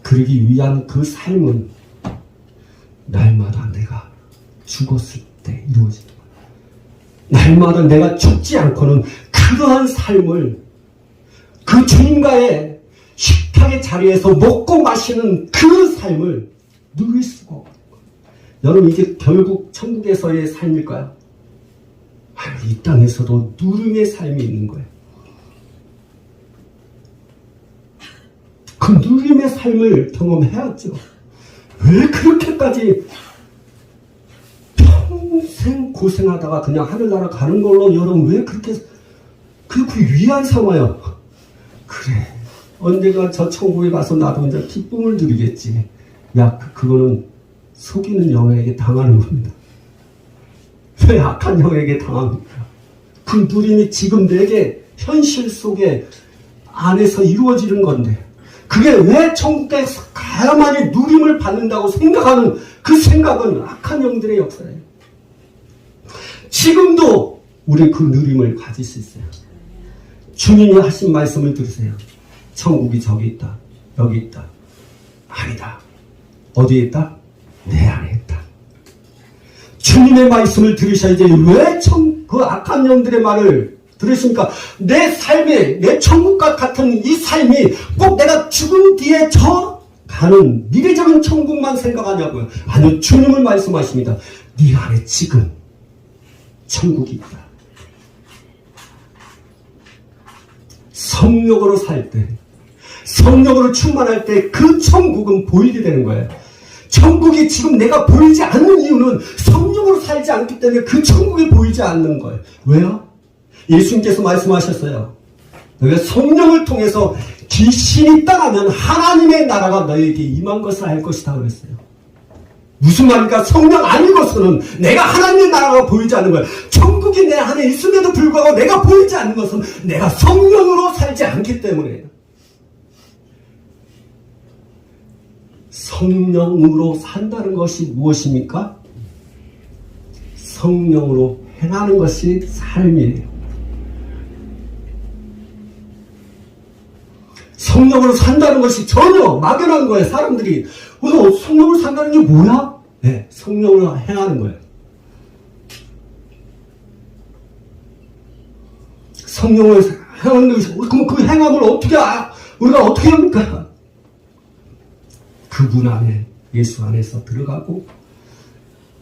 그러기 위한 그 삶은 날마다 내가 죽었을 때 이루어지는 거예요. 날마다 내가 죽지 않고는 그러한 삶을 그 주님과의 식탁의 자리에서 먹고 마시는 그 삶을 누릴 수가 없는 거예요. 여러분 이게 결국 천국에서의 삶일까요? 이 땅에서도 누림의 삶이 있는 거예요. 그 누림의 삶을 경험해야죠. 왜 그렇게까지 평생 고생하다가 그냥 하늘나라 가는 걸로 여러분 왜 그렇게 위안 삼아요? 그래 언젠가 저 천국에 가서 나도 이제 기쁨을 누리겠지. 야 그거는 속이는 영에게 당하는 겁니다. 왜 악한 영에게 당합니까? 그 누림이 지금 내게 현실 속에 안에서 이루어지는 건데 그게 왜 천국에 가야만이 누림을 받는다고 생각하는 그 생각은 악한 영들의 역사예요. 지금도 우리 그 누림을 가질 수 있어요. 주님이 하신 말씀을 들으세요. 천국이 저기 있다. 여기 있다. 아니다. 어디에 있다? 내 안에 있다. 주님의 말씀을 들으셔야지 왜 그 악한 영들의 말을 들으십니까? 내 삶에, 내 천국과 같은 이 삶이 꼭 내가 죽은 뒤에 저 가는 미래적인 천국만 생각하냐고요. 아니요, 주님을 말씀하십니다. 네 안에 지금 천국이 있다. 성령으로 살 때, 성령으로 충만할 때 그 천국은 보이게 되는 거예요. 천국이 지금 내가 보이지 않는 이유는 성령으로 살지 않기 때문에 그 천국이 보이지 않는 거예요. 왜요? 예수님께서 말씀하셨어요. 너희가 성령을 통해서 귀신이 떠나면 하나님의 나라가 너희에게 임한 것을 알 것이다 그랬어요. 무슨 말입니까? 성령 아니고서는 내가 하나님의 나라가 보이지 않는 거예요. 천국이 내 안에 있음에도 불구하고 내가 보이지 않는 것은 내가 성령으로 살지 않기 때문에요. 성령으로 산다는 것이 무엇입니까? 성령으로 행하는 것이 삶이에요. 성령으로 산다는 것이 전혀 막연한 거예요. 사람들이 성령으로 산다는 게 뭐야? 네, 성령으로 행하는 거예요. 성령으로 행하는 것이 그럼 그 행함을 우리가 어떻게 합니까? 그분 안에, 예수 안에서 들어가고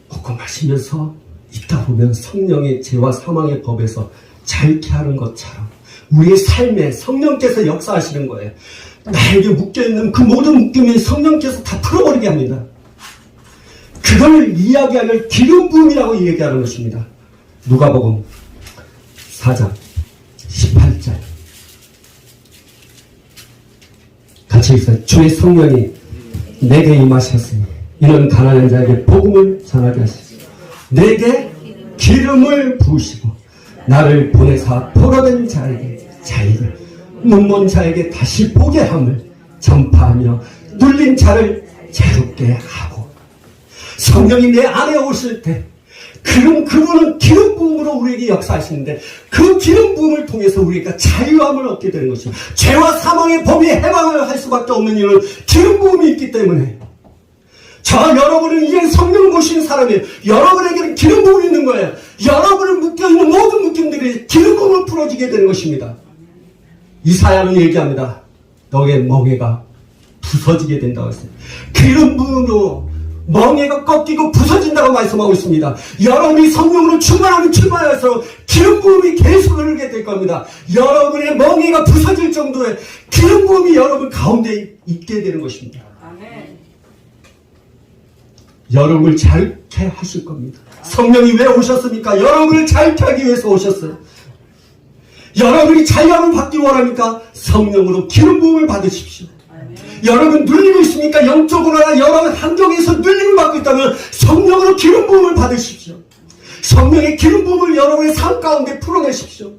먹고 마시면서 있다 보면 성령의 죄와 사망의 법에서 자유케 하는 것처럼 우리의 삶에 성령께서 역사하시는 거예요. 나에게 묶여있는 그 모든 묶임이 성령께서 다 풀어버리게 합니다. 그걸 이야기하는 기름 부음이라고 얘기하는 것입니다. 누가복음 4장 18절 같이 읽어요. 주의 성령이 내게 임하셨으니 이는 가난한 자에게 복음을 전하게 하시고 내게 기름을 부으시고 나를 보내사 포로된 자에게 자유를 눈먼 자에게 다시 보게 함을 전파하며 눌린 자를 자유롭게 하고 성령이 내 안에 오실 때 그분은 기름 부음으로 우리에게 역사하시는데 그 기름 부음을 통해서 우리가 자유함을 얻게 되는 것입니다. 죄와 사망의 법이 해방을 할 수밖에 없는 이유는 기름 부음이 있기 때문에 여러분은 이제 성령을 모시는 사람이에요. 여러분에게는 기름 부음이 있는 거예요. 여러분을 묶여있는 모든 묶임들이 기름 부음을 풀어지게 되는 것입니다. 이사야는 얘기합니다. 너의 멍에가 부서지게 된다고 했어요. 기름 부음으로 멍에가 꺾이고 부서진다고 말씀하고 있습니다. 여러분이 성령으로 충만해서 기름 부음이 계속 흐르게 될 겁니다. 여러분의 멍에가 부서질 정도의 기름 부음이 여러분 가운데 있게 되는 것입니다. 아멘. 여러분을 자유케 하실 겁니다. 성령이 왜 오셨습니까? 여러분을 자유케 하기 위해서 오셨어요. 여러분이 자유함을 받기 원합니까? 성령으로 기름 부음을 받으십시오. 여러분 눌리고 있습니까? 영적으로나 여러 환경에서 눌림을 받고 있다면 성령으로 기름 부음을 받으십시오. 성령의 기름 부음을 여러분의 삶 가운데 풀어내십시오.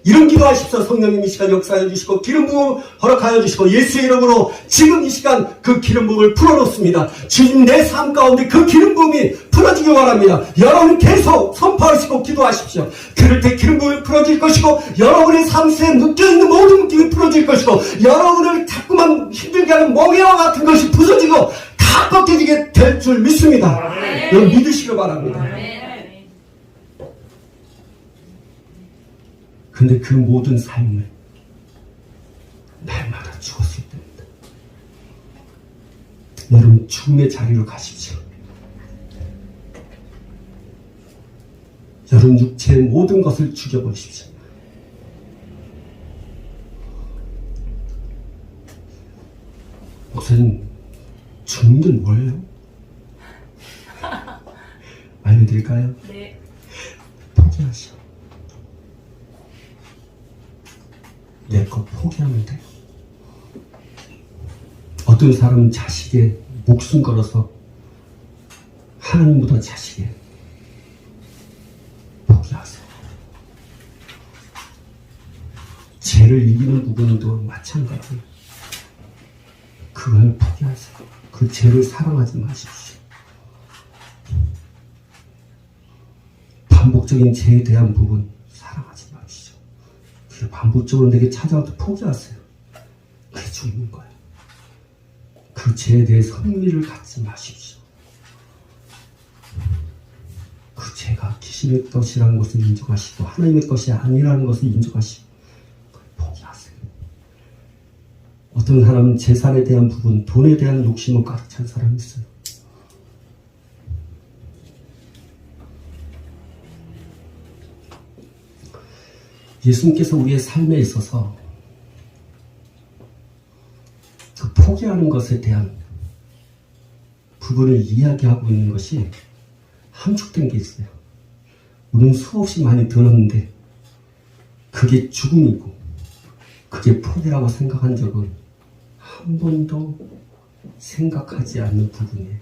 이런 기도하십시오. 성령님 이 시간 역사해 주시고 기름 부음 허락하여 주시고 예수의 이름으로 지금 이 시간 그 기름 부음을 풀어놓습니다. 주님 내 삶 가운데 그 기름 부음이 풀어지기 원합니다. 여러분 계속 선포하시고 기도하십시오. 그럴 때 기름 부음이 풀어질 것이고 여러분의 삶에 묶여있는 모든 묶임이 풀어질 것이고 여러분을 자꾸만 힘들게 하는 멍에와 같은 것이 부서지고 다 꺾여지게 될 줄 믿습니다. 여러분 믿으시길 바랍니다. 근데 그 모든 삶을 날마다 죽었을 때입니다. 여러분 죽음의 자리로 가십시오. 여러분 육체의 모든 것을 죽여버리십시오. 목사님 죽는 게 뭐예요? 알려드릴까요? 네. 포기하시오. 내 것 포기하면 돼요. 어떤 사람은 자식의 목숨 걸어서 하나님보다 자식의 포기하세요. 죄를 이기는 부분도 마찬가지예요. 그걸 포기하세요. 그 죄를 사랑하지 마십시오. 반복적인 죄에 대한 부분 사랑하지 마십시오. 반복적으로 내게 찾아와도 포기하세요. 그게 죽는 거예요. 그 죄에 대해 성리를 갖지 마십시오. 그 죄가 귀신의 것이라는 것을 인정하시고 하나님의 것이 아니라는 것을 인정하시고 포기하세요. 어떤 사람은 재산에 대한 부분, 돈에 대한 욕심은 가득 찬 사람이 있어요. 예수님께서 우리의 삶에 있어서 그 포기하는 것에 대한 부분을 이야기하고 있는 것이 함축된 게 있어요. 우리는 수없이 많이 들었는데 그게 죽음이고 그게 포기라고 생각한 적은 한 번도 생각하지 않는 부분이에요.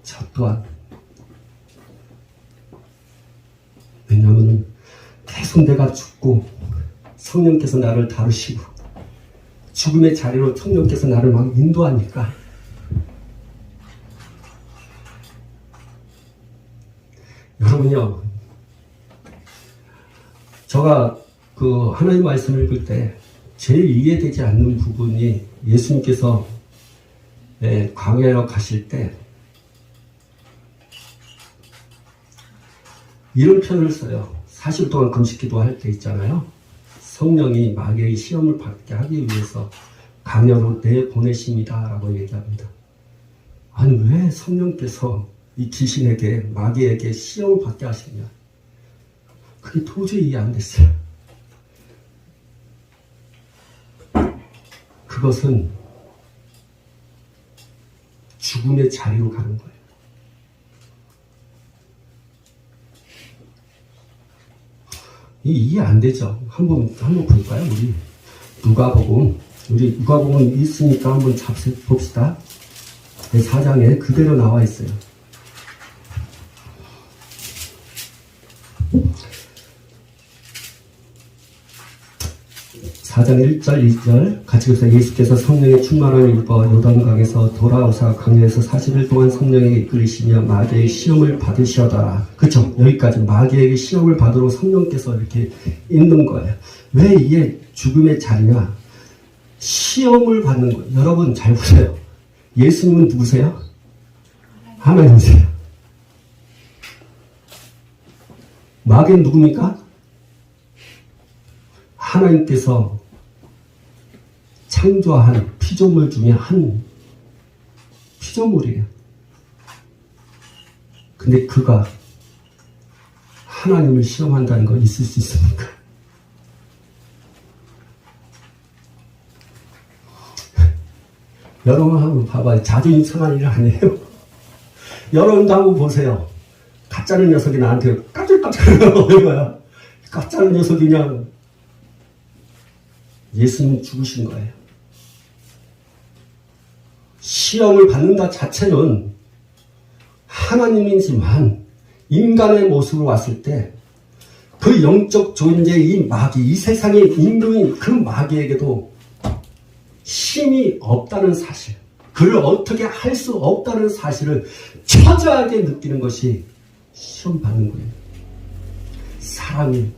저 또한. 왜냐하면 계속 내가 죽고 성령께서 나를 다루시고 죽음의 자리로 성령께서 나를 막 인도하니까 여러분요, 제가 그 하나님 말씀을 읽을 때 제일 이해되지 않는 부분이 예수님께서 광야로 가실 때 이런 표현을 써요. 40일 동안 금식기도 할 때 있잖아요. 성령이 마귀의 시험을 받게 하기 위해서 광야로 내보내십니다 라고 얘기합니다. 아니 왜 성령께서 이 귀신에게 마귀에게 시험을 받게 하시냐. 그게 도저히 이해 안 됐어요. 그것은 죽음의 자리로 가는 거예요. 이해 안 되죠? 한번 볼까요? 우리 누가복음 있으니까 한번 봅시다. 4장에 그대로 나와 있어요. 4장 1절 2절 같이 봅시다. 예수께서 성령의 충만함을 입어 요단강에서 돌아오사 광야에서 40일 동안 성령에게 이끌리시며 마귀의 시험을 받으시어다라. 그쵸? 여기까지 마귀에게 시험을 받으러 성령께서 이렇게 있는 거예요. 왜 이게 죽음의 자리냐? 시험을 받는 거예요. 여러분 잘 보세요. 예수님은 누구세요? 하나님이세요. 마귀는 누굽니까? 하나님께서 창조한 피조물 중에 한 피조물이에요. 근데 그가 하나님을 시험한다는 거 있을 수 있습니까? 여러분 한번 봐봐요. 자존심 상한 일 아니에요? 여러분도 한번 보세요. 가짜는 녀석이 나한테 깜짝깜짝 거야. 가짜는 녀석이 그냥 예수님 죽으신 거예요. 시험을 받는다 자체는 하나님이지만 인간의 모습으로 왔을 때 그 영적 존재의 이 마귀, 이 세상의 임금인 그 마귀에게도 힘이 없다는 사실, 그를 어떻게 할 수 없다는 사실을 처절하게 느끼는 것이 시험 받는 거예요. 사람이,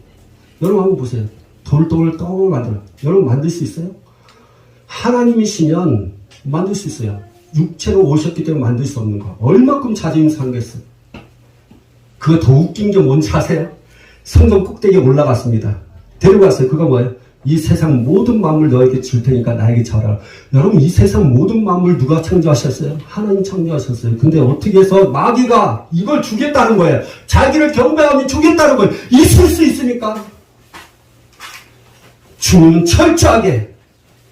여러분 한번 보세요. 돌돌 떡을 만들어. 여러분 만들 수 있어요? 하나님이시면 만들 수 있어요. 육체로 오셨기 때문에 만들 수 없는 거. 얼마큼 자존심 상했어요. 그거 더 웃긴 게 뭔지 아세요? 성전 꼭대기에 올라갔습니다. 데려갔어요. 그거 뭐예요? 이 세상 모든 만물 너에게 줄 테니까 나에게 절하라. 여러분 이 세상 모든 만물 누가 창조하셨어요? 하나님 창조하셨어요. 근데 어떻게 해서 마귀가 이걸 주겠다는 거예요. 자기를 경배하면 주겠다는 거예요. 있을 수 있습니까? 주는 철저하게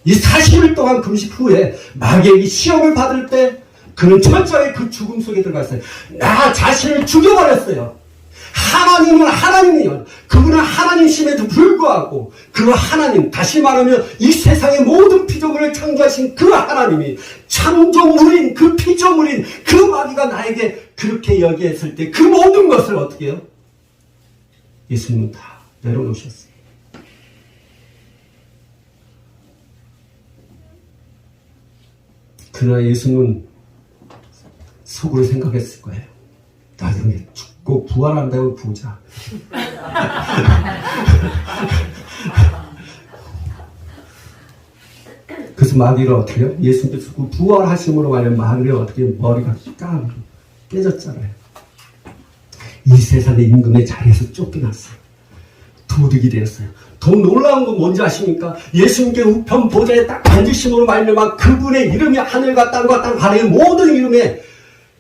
이 40일 동안 금식 후에 마귀에게 시험을 받을 때 그는 철저하게 그 죽음 속에 들어갔어요. 나 자신을 죽여버렸어요. 하나님은 하나님이요. 그분은 하나님심에도 불구하고 그 하나님, 다시 말하면 이 세상의 모든 피조물을 창조하신 그 하나님이 창조물인 그 피조물인 그 마귀가 나에게 그렇게 여기했을 때 그 모든 것을 어떻게 해요? 예수님은 다 내려놓으셨어요. 그러나 예수님은 속으로 생각했을 거예요. 나중에 죽고 부활한다고 보자. 그래서 마귀가 어떻게 해요? 예수님께서 그 부활하심으로 말하면 마귀가 어떻게 머리가 깨졌잖아요. 이 세상의 임금의 자리에서 쫓겨났어요. 도둑이 되었어요. 더 놀라운 건 뭔지 아십니까? 예수님께 우편 보좌에 딱 앉으심으로 말미암아 그분의 이름이 하늘과 땅과 땅 아래의 모든 이름에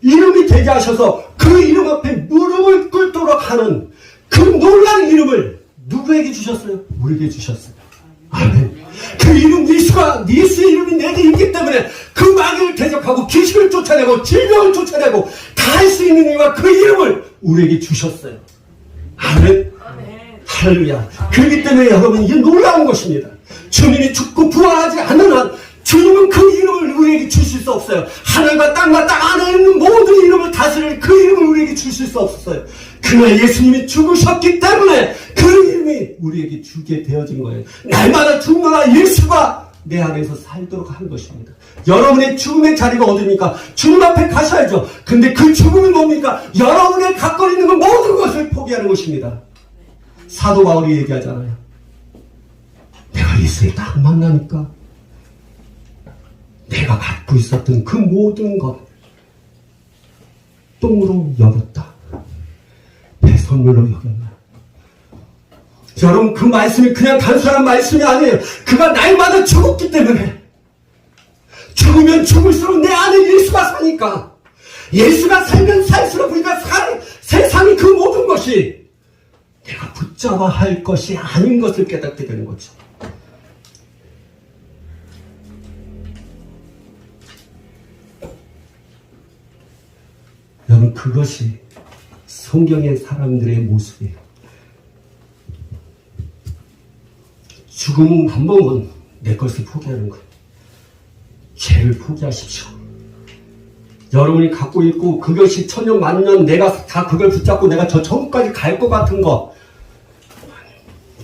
이름이 되게 하셔서 그 이름 앞에 무릎을 꿇도록 하는 그 놀라운 이름을 누구에게 주셨어요? 우리에게 주셨어요. 아멘. 그 이름 예수의 이름이 내게 있기 때문에 그 마귀를 대적하고 귀신을 쫓아내고 질병을 쫓아내고 다 할 수 있는 이유가 그 이름을 우리에게 주셨어요. 아멘. 할렐루야. 그렇기 때문에 여러분 이게 놀라운 것입니다. 주님이 죽고 부활하지 않는 한 주님은 그 이름을 우리에게 주실 수 없어요. 하늘과 땅과 땅 안에 있는 모든 이름을 다스릴 그 이름을 우리에게 주실 수 없었어요. 그러나 예수님이 죽으셨기 때문에 그 이름이 우리에게 주게 되어진 거예요. 날마다 죽노라 예수가 내 안에서 살도록 한 것입니다. 여러분의 죽음의 자리가 어디입니까? 주님 앞에 가셔야죠. 근데 그 죽음이 뭡니까? 여러분의 갖고 있는 그 모든 것을 포기하는 것입니다. 사도 바울이 얘기하잖아요. 내가 예수에 딱 만나니까 내가 갖고 있었던 그 모든 것 똥으로 여겼다. 배선물로 여겼나. 여러분 그 말씀이 그냥 단순한 말씀이 아니에요. 그가 날마다 죽었기 때문에 죽으면 죽을수록 내 안에 예수가 사니까 예수가 살면 살수록 우리가 세상의 그 모든 것이 내가 붙잡아 할 것이 아닌 것을 깨닫게 되는 거죠. 여러분 그것이 성경의 사람들의 모습이에요. 죽음 한 번은 내 것을 포기하는 거예요. 죄를 포기하십시오. 여러분이 갖고 있고 그것이 천년 만년 내가 다 그걸 붙잡고 내가 저 천국까지 갈 것 같은 거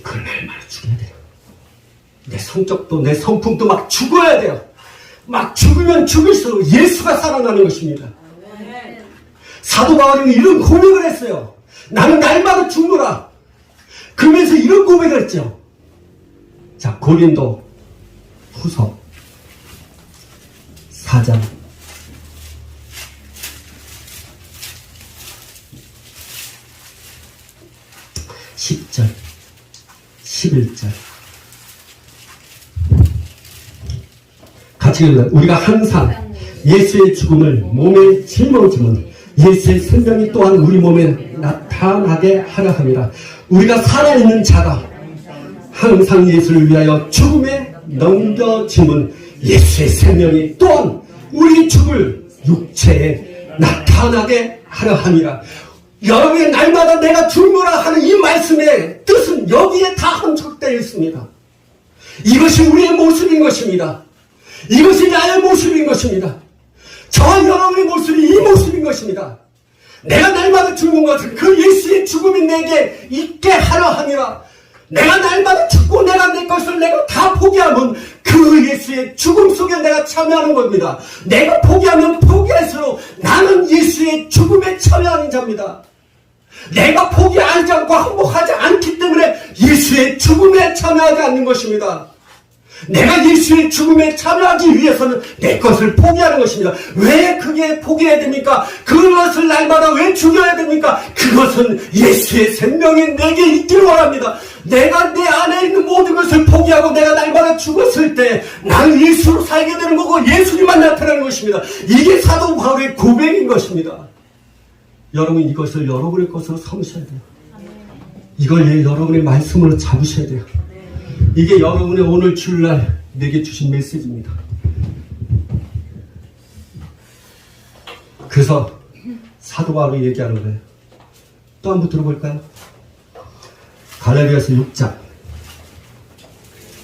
그걸 날마다 죽여야 돼요. 내 성적도 내 성품도 막 죽어야 돼요. 막 죽으면 죽을수록 예수가 살아나는 것입니다. 사도 바울은 이런 고백을 했어요. 나는 날마다 죽노라. 그러면서 이런 고백을 했죠. 자, 고린도 후서 4장 10절 11절 같이 읽어요. 우리가 항상 예수의 죽음을 몸에 짊어지면 예수의 생명이 또한 우리 몸에 나타나게 하려 함이라. 우리가 살아있는 자가 항상 예수를 위하여 죽음에 넘겨짐은 예수의 생명이 또한 우리 죽을 육체에 나타나게 하려 함이라. 여러분의 날마다 내가 죽노라 하는 이 말씀의 뜻은 여기에 다 함축되어 있습니다. 이것이 우리의 모습인 것입니다. 이것이 나의 모습인 것입니다. 저와 여러분의 모습이 이 모습인 것입니다. 내가 날마다 죽는 것은 그 예수의 죽음이 내게 있게 하려 함이라. 내가 날마다 죽고 내가 내 것을 내가 다 포기하면 그 예수의 죽음 속에 내가 참여하는 겁니다. 내가 포기하면 포기할수록 나는 예수의 죽음에 참여하는 자입니다. 내가 포기하지 않고 항복하지 않기 때문에 예수의 죽음에 참여하지 않는 것입니다. 내가 예수의 죽음에 참여하기 위해서는 내 것을 포기하는 것입니다. 왜 그게 포기해야 됩니까? 그것을 날마다 왜 죽여야 됩니까? 그것은 예수의 생명이 내게 있기를 원합니다. 내가 내 안에 있는 모든 것을 포기하고 내가 날마다 죽었을 때 나는 예수로 살게 되는 거고 예수님만 나타나는 것입니다. 이게 사도 바울의 고백인 것입니다. 여러분 이것을 여러분의 것으로 삼으셔야 돼요. 이걸 여러분의 말씀으로 잡으셔야 돼요. 이게 여러분의 오늘 주일날 내게 주신 메시지입니다. 그래서 사도 바울이 얘기하는 거예요. 또 한 번 들어볼까요? 갈라디아서 6장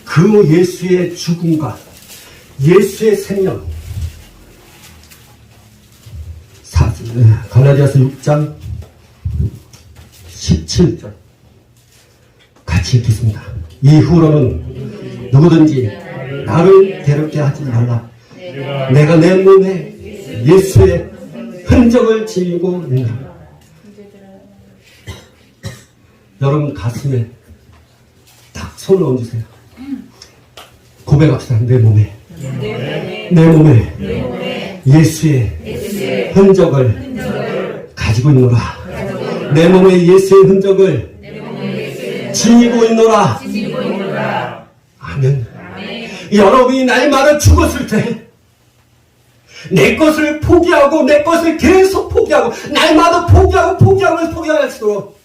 그 예수의 죽음과 예수의 생명 갈라디아서 6장 17절 같이 읽겠습니다. 이후로는 누구든지 나를 괴롭게 하지 말라. 내가 내 몸에 예수의 흔적을 지니고 있노라. 여러분 가슴에 딱 손을 얹으세요. 고백합시다. 내 몸에 내 몸에 예수의 흔적을 가지고 있노라. 내 몸에 예수의 흔적을 지니고 있노라. 아멘. 여러분이 날마다 죽었을 때 내 것을 포기하고 내 것을 계속 포기하고 날마다 포기할수록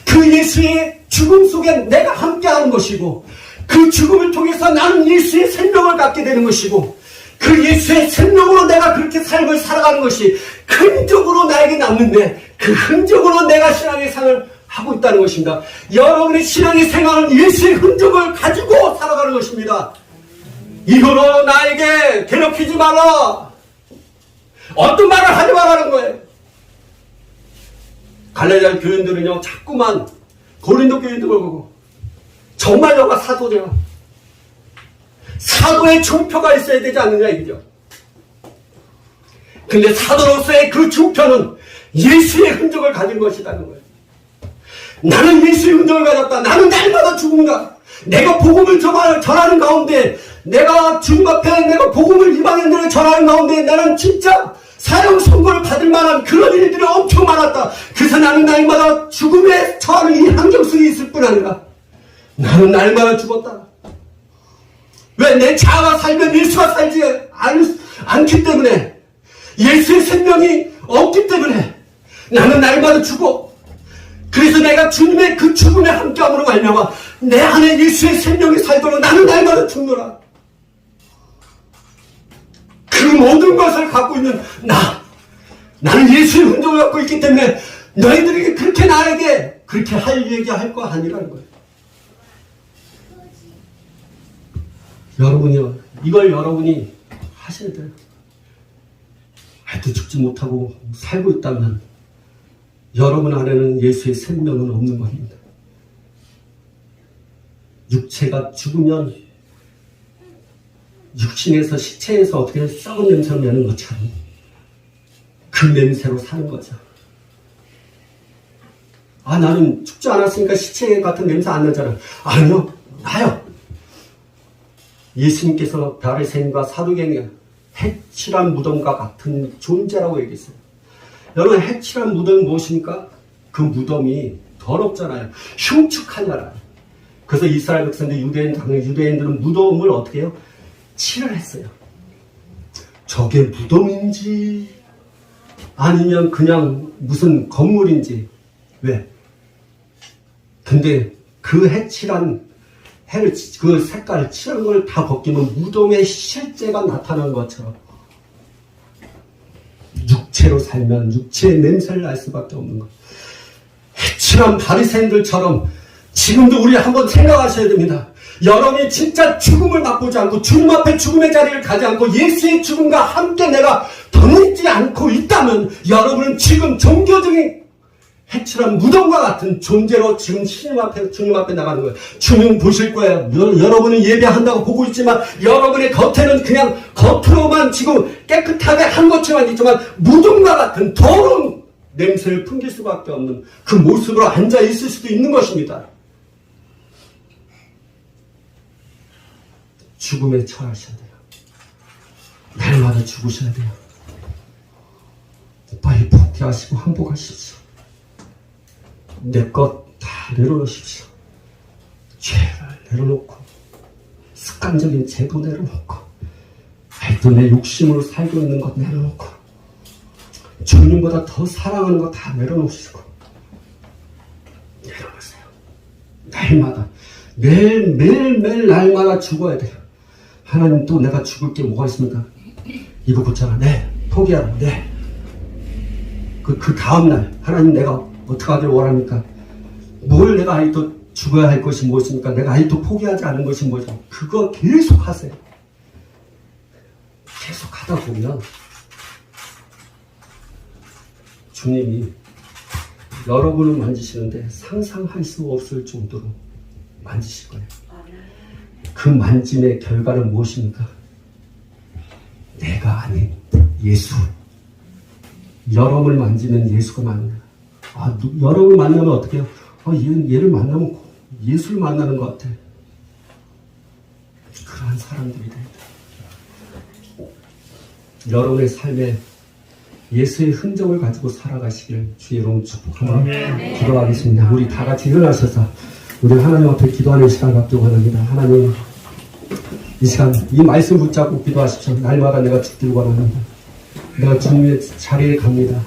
그 예수의 죽음 속에 내가 함께하는 것이고 그 죽음을 통해서 나는 예수의 생명을 갖게 되는 것이고 그 예수의 생명으로 내가 그렇게 삶을 살아가는 것이 흔적으로 나에게 남는데 그 흔적으로 내가 신앙의 생활을 하고 있다는 것입니다. 여러분의 신앙의 생활은 예수의 흔적을 가지고 살아가는 것입니다. 이거로 나에게 괴롭히지 마라. 어떤 말을 하지 말라는 거예요. 갈라디아 교인들은요 자꾸만 고린도 교인들 보고 정말 너가 사도냐, 사도의 증표가 있어야 되지 않느냐 이거죠. 근데 사도로서의 그 증표는 예수의 흔적을 가진 것이라는 거예요. 나는 예수의 흔적을 가졌다. 나는 날마다 죽음과 내가 복음을 전하는 가운데, 내가 주님 앞에 내가 복음을 이방인들에게 전하는 가운데 나는 진짜 사형 선고를 받을 만한 그런 일들이 엄청 많았다. 그래서 나는 날마다 죽음에 처하는 이 환경 속에 있을 뿐 아니라 나는 날마다 죽었다. 왜? 내 자아가 살면 예수가 살지 않기 때문에, 예수의 생명이 없기 때문에 나는 날마다 죽어. 그래서 내가 주님의 그 죽음에 함께함으로 말미암아 내 안에 예수의 생명이 살도록 나는 날마다 죽노라. 그 모든 것을 갖고 있는 나는 예수의 흔적을 갖고 있기 때문에 너희들에게 그렇게 나에게 그렇게 얘기할 거 아니라는 거예요. 여러분이요, 이걸 여러분이 하셔야 돼요. 하여튼 죽지 못하고 살고 있다면 여러분 안에는 예수의 생명은 없는 겁니다. 육체가 죽으면 육신에서 시체에서 어떻게 썩은 냄새를 내는 것처럼 그 냄새로 사는 거죠. 아, 나는 죽지 않았으니까 시체 같은 냄새 안 나잖아. 아니요, 나요. 예수님께서 바리새인과 사두개인의 해칠한 무덤과 같은 존재라고 얘기했어요. 여러분, 해칠한 무덤이 무엇입니까? 그 무덤이 더럽잖아요. 흉측하잖아요. 그래서 이스라엘 백성들, 유대인들은 무덤을 어떻게 해요? 칠을 했어요. 저게 무덤인지 아니면 그냥 무슨 건물인지. 왜? 근데 그 해칠한 그 색깔을 칠한 걸 다 벗기면 무덤의 실제가 나타나는 것처럼 육체로 살면 육체의 냄새를 날 수밖에 없는 것. 해칠한 바리새인들처럼 지금도 우리 한번 생각하셔야 됩니다. 여러분이 진짜 죽음을 맛보지 않고 주님 앞에 죽음의 자리를 가지 않고 예수의 죽음과 함께 내가 더있지 않고 있다면 여러분은 지금 종교적인 해칠한 무덤과 같은 존재로 지금 주님 앞에 나가는 거예요. 주님 보실 거예요. 여러분은 예배한다고 보고 있지만 여러분의 겉에는 그냥 겉으로만 지금 깨끗하게 한 것처럼 있지만 무덤과 같은 더러운 냄새를 풍길 수밖에 없는 그 모습으로 앉아 있을 수도 있는 것입니다. 죽음에 처하셔야 돼요. 날마다 죽으셔야 돼요. 빨리 포기하시고 항복하십시오. 내 것 다 내려놓으십시오. 죄를 내려놓고 습관적인 죄도 내려놓고 아직도 내 욕심으로 살고 있는 것 내려놓고 주님보다 더 사랑하는 것 다 내려놓으시고 내려놓으세요. 날마다 매일 날마다 죽어야 돼요. 하나님, 또 내가 죽을 게 뭐가 있습니까? 이거 고쳐라. 네. 포기하라. 네. 그 다음날 하나님, 내가 어떻게 하길 원합니까? 뭘 내가 아직도 죽어야 할 것이 무엇입니까? 내가 아직도 포기하지 않은 것이 무엇입니까? 그거 계속 하세요. 계속 하다 보면 주님이 여러분을 만지시는데 상상할 수 없을 정도로 만지실 거예요. 그 만짐의 결과는 무엇입니까? 내가 아닌 예수. 여러분을 만지는 예수가 만나요. 여러분을 만나면 어떻게 해요? 얘를 만나면 예수를 만나는 것 같아. 그러한 사람들이 돼야 돼. 여러분의 삶에 예수의 흔적을 가지고 살아가시길 주의 이름 축복하며 기도하겠습니다. 우리 다 같이 일어나셔서 우리 하나님 앞에 기도하는 시간 갖도록 원합니다. 하나님, 이 시간 이 말씀 붙잡고 기도하십시오. 날마다 내가 죽기를 원합니다. 내가 주님의 자리에 갑니다.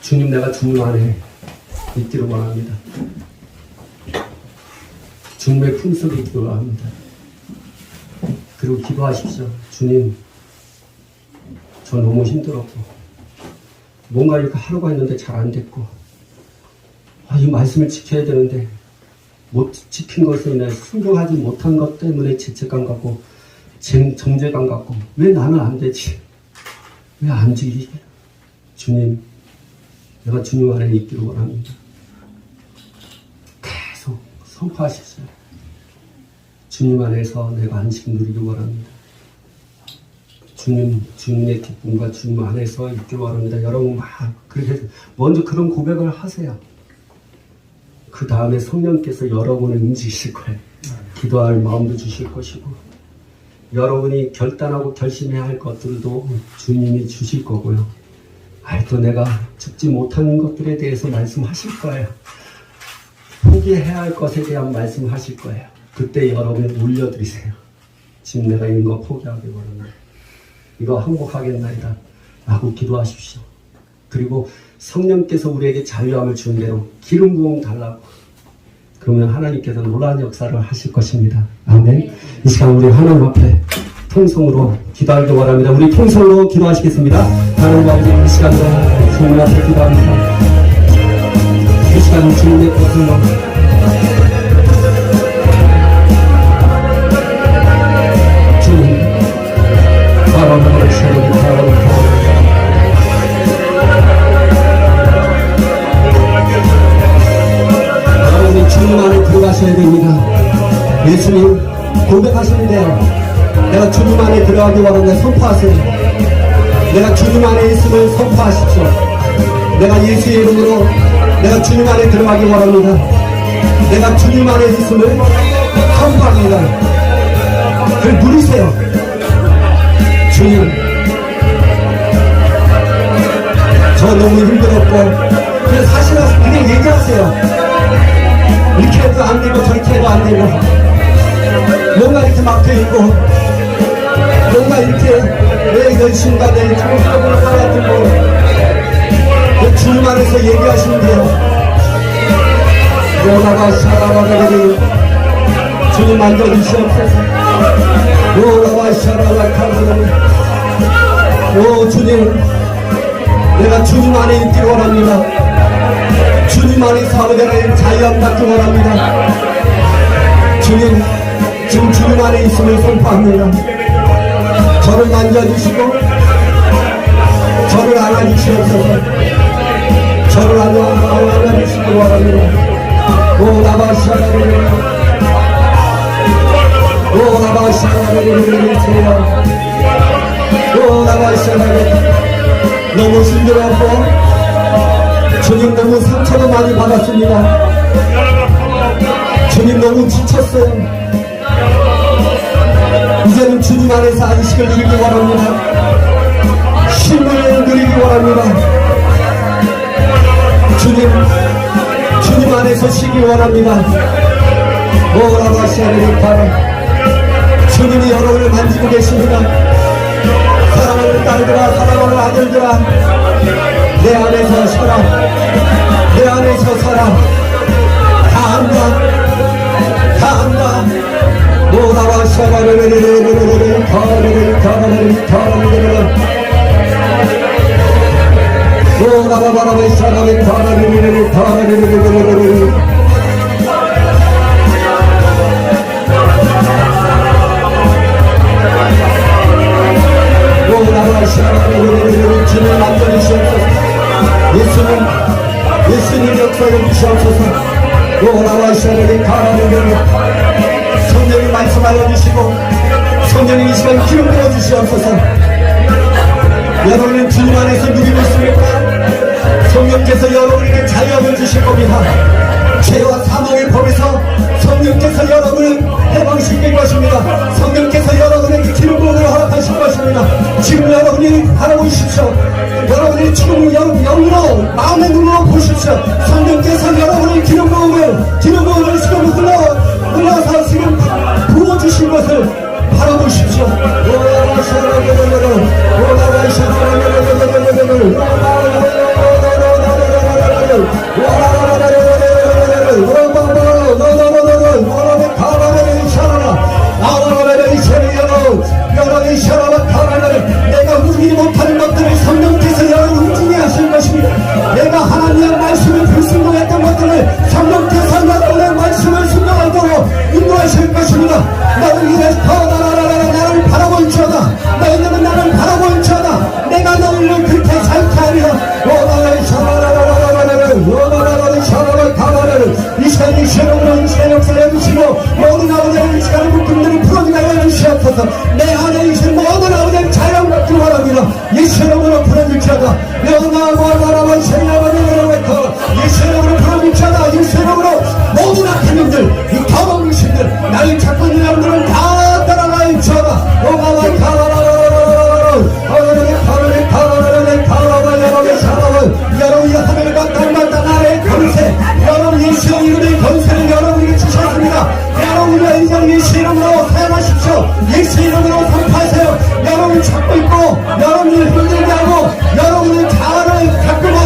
주님, 내가 주님 안에 있기를 원합니다. 주님의 품속에 있기를 원합니다. 그리고 기도하십시오. 주님, 저 너무 힘들었고 뭔가 이렇게 하루가 있는데 잘 안 됐고 이 말씀을 지켜야 되는데 못 지킨 것으로 인해 순종하지 못한 것 때문에 죄책감 갖고 정죄감 갖고 왜 나는 안 되지? 왜 안 지키지? 주님, 내가 주님 안에 있기를 원합니다. 계속 선포하십시오. 주님 안에서 내가 안식 누리기 원합니다. 주님의 기쁨과 주님 안에서 있기를 원합니다. 여러분 그렇게 먼저 그런 고백을 하세요. 그 다음에 성령께서 여러분을 움직이실 거예요. 기도할 마음도 주실 것이고 여러분이 결단하고 결심해야 할 것들도 주님이 주실 거고요. 또 내가 죽지 못하는 것들에 대해서 말씀하실 거예요. 포기해야 할 것에 대한 말씀하실 거예요. 그때 여러분이 올려드리세요. 지금 내가 이런 거 포기하기 원합니다. 이거 항복하겠나이다 라고 기도하십시오. 그리고 성령께서 우리에게 자유함을 주는 대로 기름 부음 달라고 그러면 하나님께서 놀라운 역사를 하실 것입니다. 아멘. 이 시간 우리 하나님 앞에 통성으로 기도하기 원합니다. 우리 통성으로 기도하시겠습니다. 하나님 아버지, 이 시간도 주님 앞에 기도합니다. 이 시간 주님의 것을로 주님 바라보고 시간을 바라보고 주님 안에 들어가셔야 됩니다. 예수님 고백하시는데요. 내가 주님 안에 들어가기 원한다. 선포하세요. 내가 주님 안에 있음을 선포하십시오. 내가 예수의 이름으로 내가 주님 안에 들어가기 원합니다. 내가 주님 안에 있음을 선포합니다. 그걸 누리세요. 주님, 저 너무 힘들었고 그래서 사실은 그냥 얘기하세요. 이렇게 해도 안 되고 저렇게 해도 안 되고 뭔가 이렇게 막혀있고 뭔가 이렇게 왜 이런 순간에 잘못하고 같은 거 주님 안에서 얘기하시면 돼요. 요나가 샤라바라리 주님 만져주시옵소서. 요나가 샤라바라리 오 주님, 내가 주님 안에 있기를 원합니다. 주님 안에서 아버지를 자유함 받기 원합니다. 주님, 지금 주님 안에 있음을 선포합니다. 저를 만져주시고 저를 안아주시옵소서. 저를 안아주시기 원합니다. 오 나바샤라르르 오 나바샤라르르르 오 나바샤라르르 너무 힘들었고 주님 너무 상처도 많이 받았습니다. 주님 너무 지쳤어요. 이제는 주님 안에서 안식을 누리기 원합니다. 쉼을 누리기 원합니다. 주님 안에서 쉬기 원합니다. 오라바시아르리파라 주님이 여러분을 만지고 계십니다. 사랑하는 딸들아, 사랑하는 아들들아, 내 안에서 살아. 내 안에서 살아. 다 한다. 다 한다. 모나와 샤바르르르르르르르 타르르르르르르르 모나바바라바 샤바르르르르르 타르르르르르르르 모나바 샤바르르르르 주님 만져주시옵소서. 예수님 역사를 주시옵소서. 오라와샤를 가라르르 성령이 말씀하여 주시고 성령이 이 시간 기름 부어 주시옵소서. 여러분은 주님 안에서 누리고 있습니까? 성령께서 여러분에게 자유함을 주실 겁니다. 죄와 사망의 법에서 성령께서 여러분을 해방시킬 것입니다. 성령께서 여러분에게 기름 부음을 허락하실 것입니다. 지금 여러분이 바라보십시오. 여러분이 지금 영으로 마음의 눈으로 보십시오. 성령께서 여러분의 기름 부음을 지금 흘러서 지금 부어주신 것을 바라보십시오. 내가 움직이지 못하는 것들을 성령께서 여러분 움직이게 하실 것입니다. 내가 하나님의 말씀을 불순종했던 것들을 성령께서 여러분의 말씀을 순종하도록 인도하실 것입니다. 너는 이래 나를 바라볼지어다. 너희는 나를 바라볼지어다. 내가 너희를 그렇게 살게 하리라. 이스라엘이 새로운 이스라엘 역사를 해주시고 모든 아버지의 시간을 묶음들이 풀어지게 해주시옵소서. 내 안에 있는 모든 아버지의 자연 받기 원합니다. 이스라엘으로 풀어주시옵소서. 명나무아바라바 세나바라바라바 이스라엘으로 풀어주시옵소서. 이스라엘으로 모든 악행님들 이 더러우신들 나를 찾고 있는 여러분들은 다 따라가주시옵소서. 여러분이 하늘과 땅과 나라의 권세, 여러분 예수의 이름의 권세를 여러분에게 주셨습니다. 여러분의 인생 예수 이름으로 사용하십시오. 예수 이름으로 선포하세요. 여러분이 찾고 있고 여러분을 힘들게 하고 여러분의 자아를 가끔은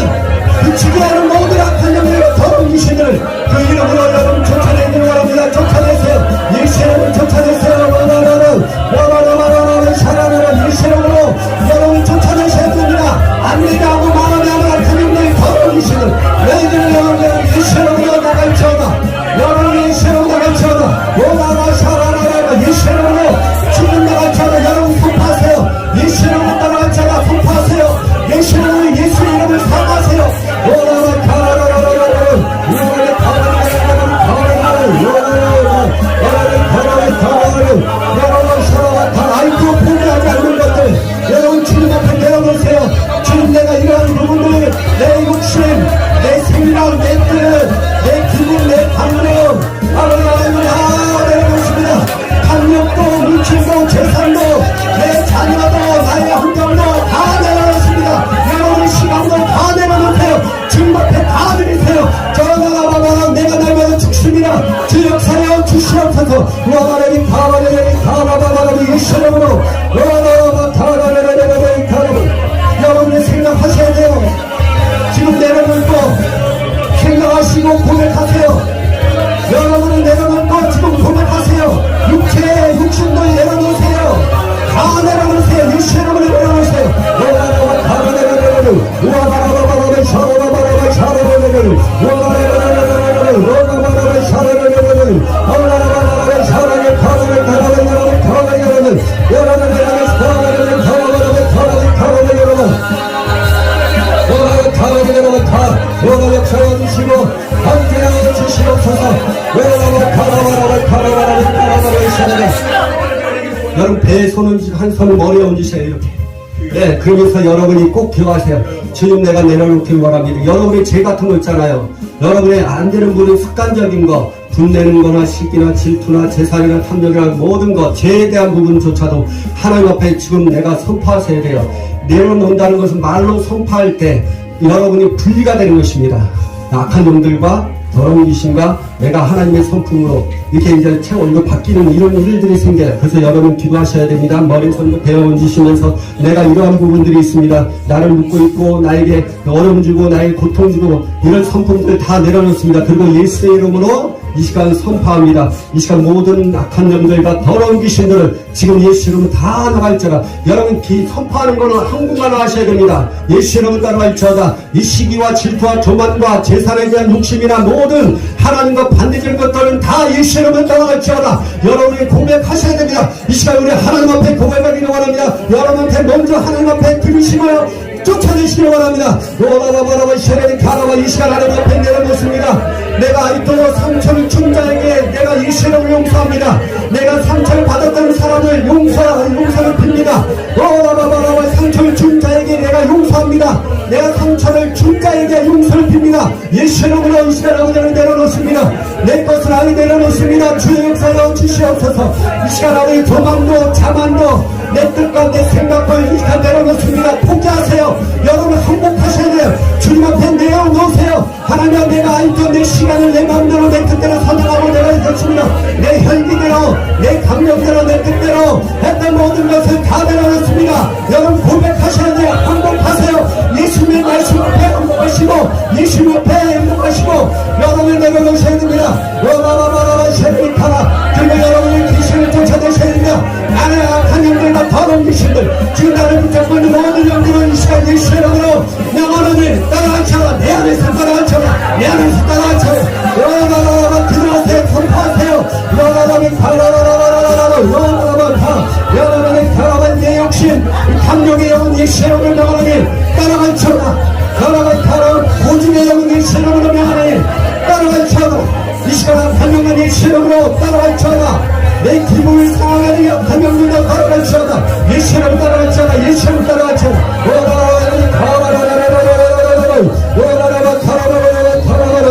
부추게 하는 모든 악한 영들과 더러운 귀신들을 그 이름으로 여러분 쫓아내기를 원합니다. 쫓아내세요. 예수 이름을 쫓아내세요. 예수 이름으로 여러분 쫓아내셔야 됩니다. 안 되냐고 말하지 않은 악한 영들의 더러운 귀신들 너희들은 여러분의 예수 이름으로 나갈지어다. 여러분의 예수 이름으로 나갈지어다. 오나라 샤라라라 예수 이름으로 죽는 나갈지어다. 여러분 선포하세요. 예수 이름으로 나갈지어다. 선포하세요. 예수 이름으로 예수 이름을 사과하세요. 오나라 카라라라라라 오나라 카라라라라라 여러분 샤라라라 아이고 포기하지 않는 것들 여러분 주님 앞에 내려놓으세요. 주님 내가 이러한 부분들 내 욕심 내 생각 내 뜻 내 기분 내 방법 하나님 다 내려놓습니다. 학력도 물질도 재산도 내 자녀도 나의 환경도 다 내려놓습니다. 여러분의 시간도 다 내려놓으세요. 주님 앞에 다 드리세요. 저나가봐봐 내가 날마다 죽습니다. 주 역사여 주시옵소서. 와바레리 가바레리 가바바바레리 예수님으로 와바바바 가바레레레레레 가바레 여러분이 생각하셔야 돼요. 지금 내려놓고 생각하시고 고백하세요. 여러분은 내려놓고 지금 고백하세요. 육신도 내려놓으세요. 다 내려놓으세요. 예수님으로 내려놓으세요. 와바바바 가바레레레레 와바바바바레 샤바바바레 샤바바레레 와바레레레레레 와바바바레 샤바레레레레 와바바바레 샤바레레 가바레 가바레 여러분 가바레 여러분 여러분 내려놓으세요. 여러분 역사해 주시고 함께하여 주시옵소서. 여러분 배에 손을 한 손을 머리에 얹으세요. 이렇게. 네, 그러면서 여러분이 꼭 기억하세요. 주님 내가 내려놓기를 원합니다. 여러분의 죄 같은 거 있잖아요. 여러분의 안 되는 분은 습관적인 거 분내는 거나 시기나 질투나 재산이나 탐욕이나 모든 것 죄에 대한 부분조차도 하나님 앞에 지금 내가 선포하셔야 돼요. 내려놓는다는 것은 말로 선포할 때 여러분이 분리가 되는 것입니다. 악한 놈들과 더러운 귀신과 내가 하나님의 성품으로 이렇게 이제 채워이고 바뀌는 이런 일들이 생겨요. 그래서 여러분 기도하셔야 됩니다. 머리 손도 베어 얹으시면서 내가 이러한 부분들이 있습니다. 나를 묶고 있고 나에게 어려움 주고 나에게 고통 주고 이런 성품들 다 내려놓습니다. 그리고 예수의 이름으로 이 시간 선포합니다. 이 시간 모든 악한 영들과 더러운 귀신들을 지금 예수 이름으로 다 나갈지어다. 여러분 선포하는 거는 한국말로 하셔야 됩니다. 예수 이름으로 따라갈지어다. 이 시기와 질투와 교만과 재산에 대한 욕심이나 모든 하나님과 반대적인 것들은 다 예수 이름으로 따라갈지어다. 여러분이 고백하셔야 됩니다. 이 시간 우리 하나님 앞에 고백하기를 원합니다. 여러분한테 먼저 하나님 앞에 들으시고요. 쫓아내시기 바랍니다. 오라바바라바 쉐레리 가라바 이 시간 하나님 앞에 내려놓습니다. 내가 아직도 상처를 준 자에게 내가 이 시간을 용서합니다. 내가 상처를 받았던 사람을 용서를 빕니다. 오라바바라바 상처를 준 자에게 내가 용서합니다. 내가 상처를 준 자에게 용서를 빕니다. 예수님으로 이 시간 아버지를 내려놓습니다. 내 것을 아니 내려놓습니다. 주의 역사여 주시옵소서. 이 시간 아버지 도망도 자만도 내 뜻과 내 생각을 이 시간 내려놓습니다. 포기하세요. 여러분 항복하셔야 돼요. 주님 앞에 내어놓으세요. 하나님 내가 아직도 내 시간을 내 마음대로 내 뜻대로 선택하고 내가 있었습니다. 내 혈기대로 내 감정대로 내 뜻대로 했던 모든 것을 다 내려놓습니다. 여러분 고백하셔야 돼요. 항복하세요. 예수님의 말씀 앞에 항복하시고 예수님 앞에 행복하시고 여러분을 내려놓으셔야 됩니다. 와바바바바바 셰리카라 그리고 여러분의 귀신을 쫓아내셔야 됩니다. 나의 악한 영들과 더러운 귀신들 지금 나를 붙잡고 있는 모든 영들은 이 시간 예수의 이름으로 영원히 따라가셔라. 내 안에서 따라가셔라. 내 안에서 따라가셔라. 와바바바바 들어가세요. 선포하세요. 와바바바바 가라라라라라라 와바바바바 여러분의 가라반 내 욕심 감정의 영은 예수의 이름으로 영원히 따라가셔라. 가라가라 고집의 영은 예수의 이름으로 영원히 따라가셔라. 이 시간 한명만 예수의 이름으로 따라가셔라. 내 기분을 상하는 약한 영들도 따라가셔라. 예수의 이름으로 따라가셔라. 예수의 이름으로 따라가셔라.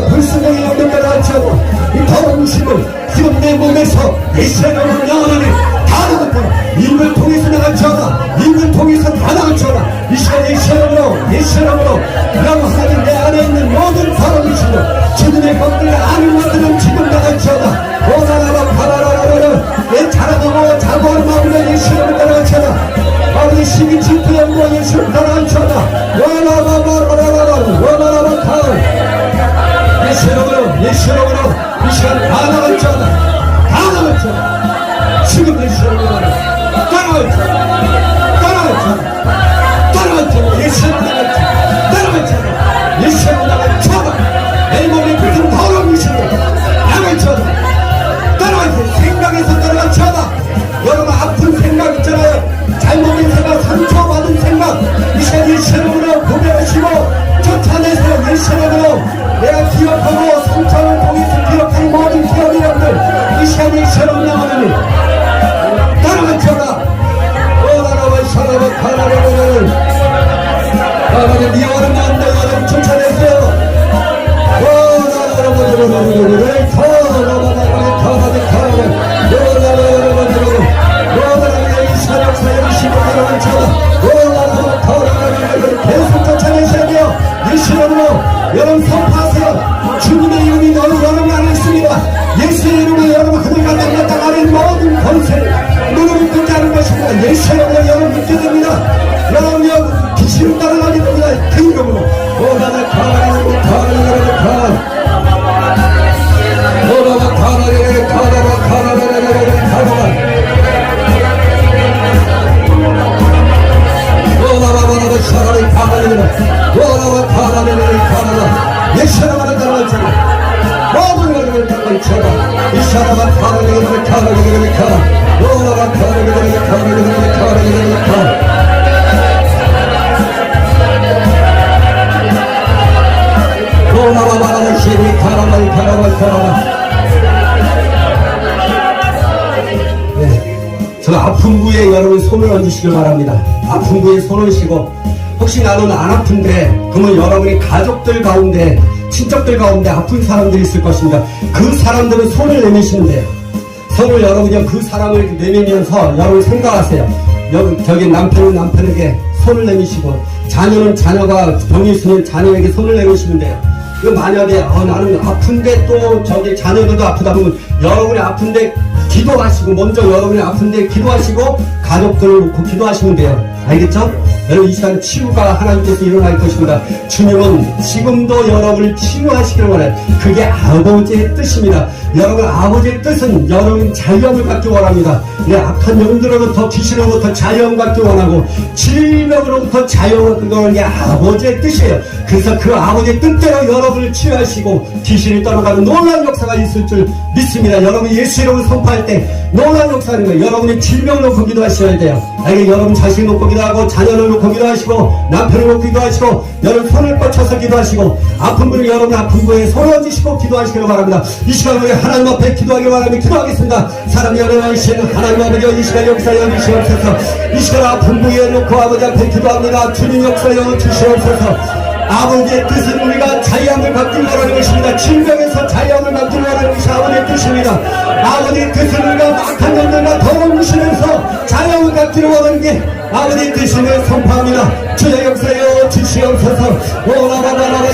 불순종의 영들 따라가셔라. 이 더러운 신을 지금 내 몸에서 예수의 이름으로 영원히 다 나가셔라. 입을 통해서 나가셔라. 입을 통해서 다 나가셔라. 이 시간 예수의 이름으로 영원히 내 안에 있는 모든 더러운 신을 주님의 것들을 아는 것들은 지금 나가셔라. 내 자라나고 자고하는 마음으로 예수님을 따라가셔라. 아버지 시기 질투연고 예수를 따라가셔라. 예수님으로 이 시간 다 나가셔라. 다 나가셔라. 지금 예수님으로 따라가셔라. 예수님으로 따라가셔라. 예수님으로 나가셔라. 내 몸에 붙은 더러운 미신을 나가셔라. 생각에서 따라가셔라. 여러분 아픈 생각 있잖아요. 잘못된 생각, 상처받은 생각 이 시간 예수님으로 고백하시고 쫓아내세요. 예수님으로 내가 기억하고 상처를 통해서 기억한 모든 기억이라들 이 시간 예수님으로 하나님 따라가셔라. 오라라와 샤라와 카라라라를 아버지 미워하는 마음들 여러분 쫓아내세요. 오라라라라라라라를 계속 쫓아내셔야 돼요. 예수님으로 여러분 선포하세요. 주님의 이름이 너희 여러분 안에 있습니다. 예수의 이름으로 여러분 하늘과 땅과 아래는 모든 권세 무릎을 꿇지 않은 것입니다. 예수의 이름으로 여러분 믿게 됩니다. 여러분 귀신을 따라가게 됩니다. 그 이름으로 오라라 가라라라라 예수님을 따라가셔라. 모든 것을 따라가셔라. 이 사람은 저 아픈 부에 여러분 손을 얹으시길 바랍니다. 아픈 부에 손을 얹으시고 혹시 나는 안 아픈데 그러면 여러분이 가족들 가운데 친척들 가운데 아픈 사람들이 있을 것입니다. 그 사람들은 손을 내미시면 돼요. 손을 여러분이 그 사람을 내밀면서 여러분 생각하세요. 저기 남편은 남편에게 손을 내미시고 자녀는 자녀가 병이 있으면 자녀에게 손을 내미시면 돼요. 그 만약에 나는 아픈데 또 저기 자녀들도 아프다 보면 여러분이 아픈데 기도하시고 먼저 여러분이 아픈데 기도하시고 가족들을 놓고 기도하시면 돼요. 알겠죠? 여러분 이 시간 치유가 하나님께서 일어날 것입니다. 주님은 지금도 여러분을 치유하시기를 원해요. 그게 아버지의 뜻입니다. 여러분 아버지의 뜻은 여러분 자유함을 갖기 원합니다. 내 악한 영들로부터 귀신으로부터 자유함 갖기 원하고 질병으로부터 자유함을 갖기 원하는 게 아버지의 뜻이에요. 그래서 그 아버지의 뜻대로 여러분을 치유하시고 귀신이 떠나가는 놀라운 역사가 있을 줄 믿습니다. 여러분 예수 이름을 선포할 때 놀라운 역사가 있는 거예요. 여러분이 질병 놓고 기도하셔야 돼요. 여러분 자신 놓고 기도 기도하고 자녀를 놓고 기도하시고 남편을 놓고 기도하시고 여러분 손을 뻗쳐서 기도하시고 아픈 분을 여러분 아픈 분에 손을 얹으시고 기도하시기를 바랍니다. 이 시간 우리 하나님 앞에 기도하기를 바랍니다. 기도하겠습니다. 사랑이 여러분이시는 하나님 아버지 이 시간 역사여 주시옵소서. 이 시간 아픈 분에 놓고 아버지 앞에 기도합니다. 주님 역사여 주시옵소서. 아버지의 뜻은 우리가 자유함을 갖기를 원하는 것입니다. 질병에서 자유함을 갖기를 원하는 것이 아버지의 뜻입니다. 아버지의 뜻은 우리가 막한 년들과 더러운 시면서 자유함을 갖기를 원하는 게 아버지의 뜻임을 선포합니다. 주의 역사여 주시옵소서. 오라바바라바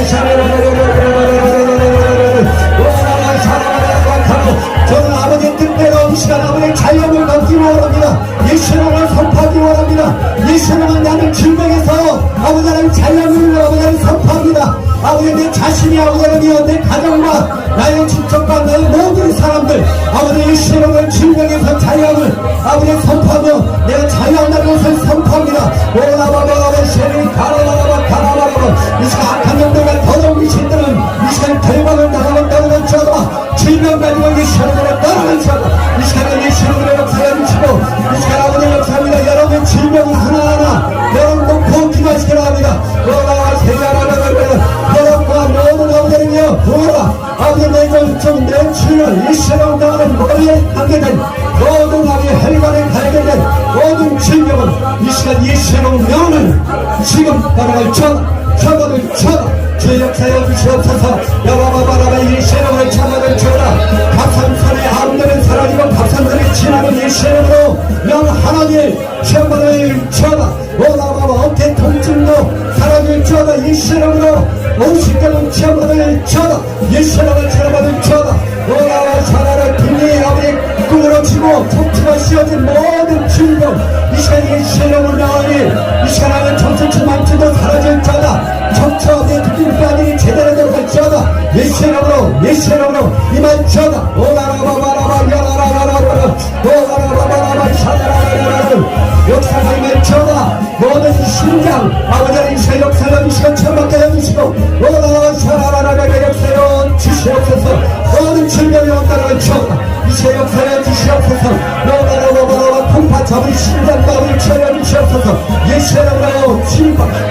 저는 아버지의 뜻대로 이 시간 아버지의 자유함을 갖기를 원합니다. 예수님을 선포하기 원합니다. 예수님은 나는 질병에서 아버지 하나님 자유함을 아버지 하나님 선포합니다. 아버지 내 자신이 아버지 하나님이여 내 가정과 나의 친척과 나의 모든 사람들 아버지 예수님을 질병에서 자유함을 아버지 선포하며 내가 자유한다는 것을 선포합니다. 오라바바라바 쉐리 가라바라바 가라바라바 이 시간 악한 영들과 더러운 귀신들은 이 시간 결박을 당하겠다는 것처럼 질병 가지고 예수님으로 떠나면서 이 시간에 예수님으로 역사해 주시고 이 시간 아버지 역사합니다. 여러분의 질병을 하나하나 여러분 놓고 기도하시기를 합니다. 너와 세자라라라라 여러분과 모든 아버지는요 보라 아버지 내 출혈 예수님 당하는 머리에 관계된 모든 아버지 혈관에 관계된 모든 질병은 이 시간 예수님 명은 지금 따라갈 천하를 천하 주의 역사여 주시옵소서. 여바바바라바 예수님을 참아를 주라. 갑산선의 암들은 사라지고 갑산선이 지나는 예수님으로 명 하나님 천만을 주라. 오라바바 어깨 통증도 사라질 주라. 예수님으로 오십대는 천만을 주라. 예수님을 천만을 주라. 오라바 사라를 분명히 아버지 꿈으로 치고 통치가 씌어진 모든 질병 이 시간 예수님을 명하니 이 시간 안에 정신줄 만치도 사라질 자다. 정처의 특징까지 제대로 들어갈 자다. 예수님으로 이만 자다. 오라라바바라바 야라라라라라 오라라바바라바 샤라라라라라 역사가 이만 자다. 모든 심장 아버지 이세 역사를 주시고 천막게 해주시고 오라라바 샤라라라라 역사여 주시옵소서. 모든 질병이 온다는 자다. 이세 역사여 주시옵소서. 오라라바바라바 풍파 잡은 심장 가운데 채워 주시옵소서. 예수님으로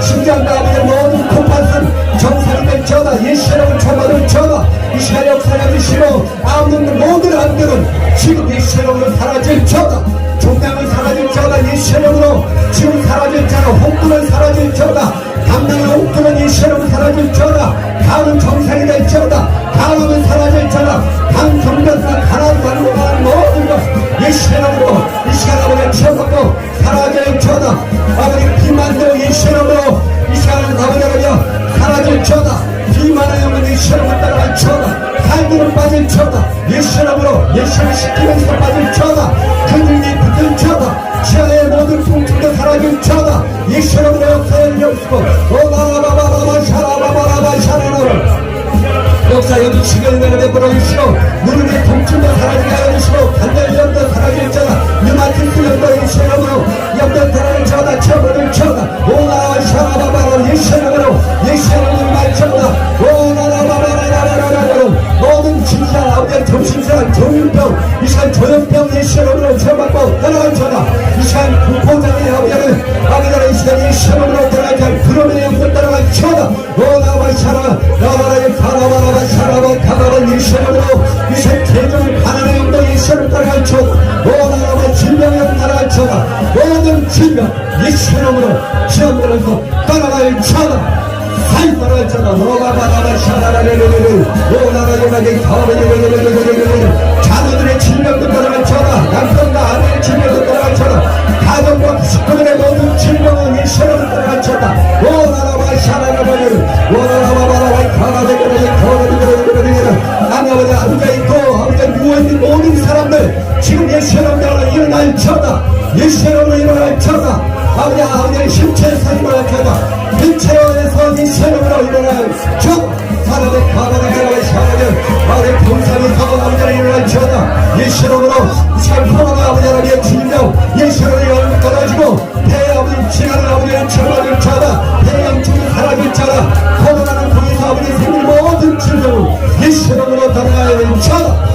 심장 가운데 모든 콩팥은 정상이 된 전하 예수님을 참아를 전하 이 시간 역사를 주시고 아무튼 모든 안들은 지금 예수님으로 사라질 전하 종량은 사라질 전하 예수님으로 지금 사라질 전하 홍두는 사라질 전하 담당의 홍두는 예수님으로 사라질 전하 가는 정상이 될 전하 가음은 사라질 전하 강 경변과 가난 관고하는 모든 것 예수님으로 이 시간 아버지 치워받고 사라질 전하 아버지 비만도 예수님으로 이 시간은 아버지가 사라질 처다. 비만의 영은 예수님을 따라갈 처다. 살기는 빠질 처다. 예수님으로 예수를 시키면서 빠질 처다. 근육이 붙을 처다. 지하의 모든 통증도 사라질 처다. 예수님으로 역사를 열수고 오바바바바바 샤라바바라바 샤라라라 역사 여주시기를 베풀어 주시고 무릎의 통증도 사라지게 하여 주시고 관절염도 사라질 자다. 류마티스 염도 예수님으로 염도 들어갈 자다. 처벌을 쳐다. 오나 샤라바바라 예수님으로 말쳐다. 오나라바바라라라라라 모든 진상 아버지 정신상 정신병 이 시간 조현병 예수님으로 처벌받고 떠나갈 자다. 이 시간 공포장애 아버지는 이 시간 예수님으로 떠나갈 자 구름의 영도 떠나갈 자다. 오나바 샤라 라바라의 가라바라바 샤라바 가바라 예수님으로 이 시간 개종을 가난의 영도 예수님을 따라갈 자다. 오나라바 질병의 영 따라갈 자다. 모든 질병 예수님으로 시험들어서 따라갈 자다. 사이 따라갈 자다. 오바바라바 샤라라라라라 오나라라라게 가바라라라라라라 자녀들의 질병도 따라갈 자다. 남편과 아내의 질병도 따라갈 자다. 가정과 식구들의 모든 질병은 예수님을 따라갈 자다. 오나라바 샤라라라라라 오나라바바라바 가라데가라데 아버지 앉아있고 아버지 누워있는 모든 사람들 지금 예수님으로 일어날 자다. 예수님으로 일어날 자다. 아버지 신체에서 일어날 자다. 일체에서 예수님으로 일어날 자다. 사람의 가바라가라 샤라를 아버지 병상에서 아버지를 일어날 자다. 예수님으로 이 시간 코로나 아버지 하나님의 질병 예수님으로 열을 떨어지고 폐 아버지 지나는 아버지의 처벌을 자다. 폐염증이 사라질 자다. 코로나는 통해서 아버지 생길 모든 질병을 예수님으로 따라가야 자다.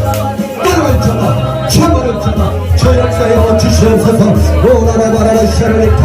따라갈 자다. 참아를 자다. 저 역사에 주시옵소서. 오나라바라라 샤라를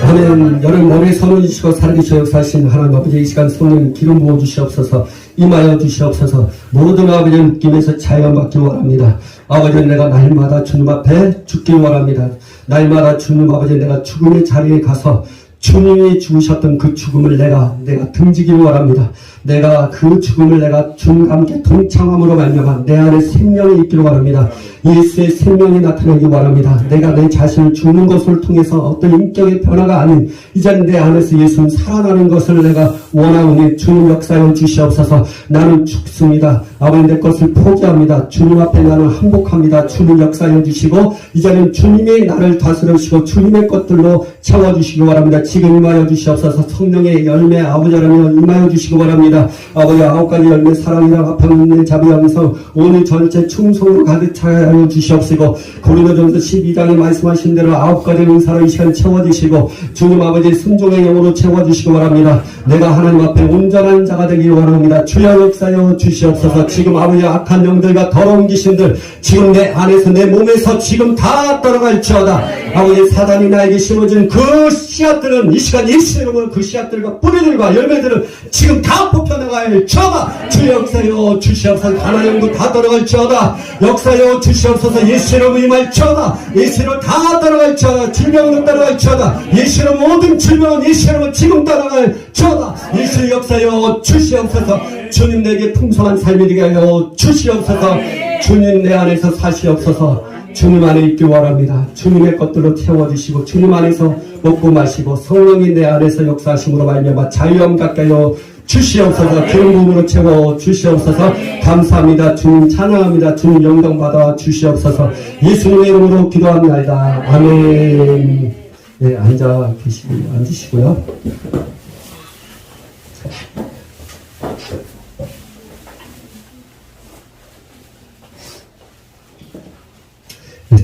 아멘. 여름 모래 선언주시고 살아계셔 역사하신 하나님 아버지, 이 시간 성령 기름 부어 주시옵소서, 임하여 주시옵소서. 모든 아버지의 묶임에서 자유받기 원합니다. 아버지, 내가 날마다 주님 앞에 죽기 원합니다. 날마다 주님 아버지, 내가 죽음의 자리에 가서 주님이 죽으셨던 그 죽음을 내가 등지기 원합니다. 내가 그 죽음을 내가 주님과 함께 동참함으로 말미암아 내 안에 생명이 있기를 원합니다. 예수의 생명이 나타나기 원합니다. 내가 내 자신을 죽는 것을 통해서 어떤 인격의 변화가 아닌 이젠 내 안에서 예수는 살아나는 것을 내가 원하오니 주님 역사여 주시옵소서. 나는 죽습니다. 아버지, 내 것을 포기합니다. 주님 앞에 나는 항복합니다. 주님 역사여 주시고 이제는 주님이 나를 다스려주시고 주님의 것들로 채워주시기 원합니다. 지금 임하여 주시옵소서. 성령의 열매 아버지 하나님 임하여 주시기 원합니다. 아버지, 9가지 열매 사랑이랑 화평 은혜 자비 양성 오늘 전체 충성으로 가득 차여 주시옵시고, 고린도전서 12장에 말씀하신 대로 9가지 은사로 이 시간 채워주시고 주님 아버지 순종의 영으로 채워주시기 원합니다. 내가 하나님 앞에 온전한 자가 되기를 원합니다. 주여 역사여 주시옵소서. 지금 아버지 악한 영들과 더러운 귀신들 지금 내 안에서 내 몸에서 지금 다 떠나갈지어다. 아버지, 사단이 나에게 심어준 그 씨앗들은 이 시간 예수의 이름으로 그 씨앗들과 뿌리들과 열매들은 지금 다 뽑혀나갈지어다. 주여 역사여 주시옵소서. 가난 영도 다 떠나갈지어다. 역사여 주시옵소서. 예수의 이름으로 임할지어다. 예수의 이름으로 다 떠나갈지어다. 질병으로 떠나갈지어다. 예수의 이름 모든 질병은 예수의 이름으로 지금 떠나갈지어다. 예수의 역사여 주시옵소서. 주님 내게 풍성한 삶이 되게 하여 주시옵소서. 주님 내 안에서 사시옵소서. 주님 안에 있기 원합니다. 주님의 것들로 채워주시고 주님 안에서 먹고 마시고 성령이 내 안에서 역사하심으로 말미암아 자유함 가까이요 주시옵소서. 기름 부음으로 채워 주시옵소서. 감사합니다. 주님 찬양합니다. 주님 영광 받아 주시옵소서. 예수님의 이름으로 기도합니다. 아멘. 네, 앉으시고요.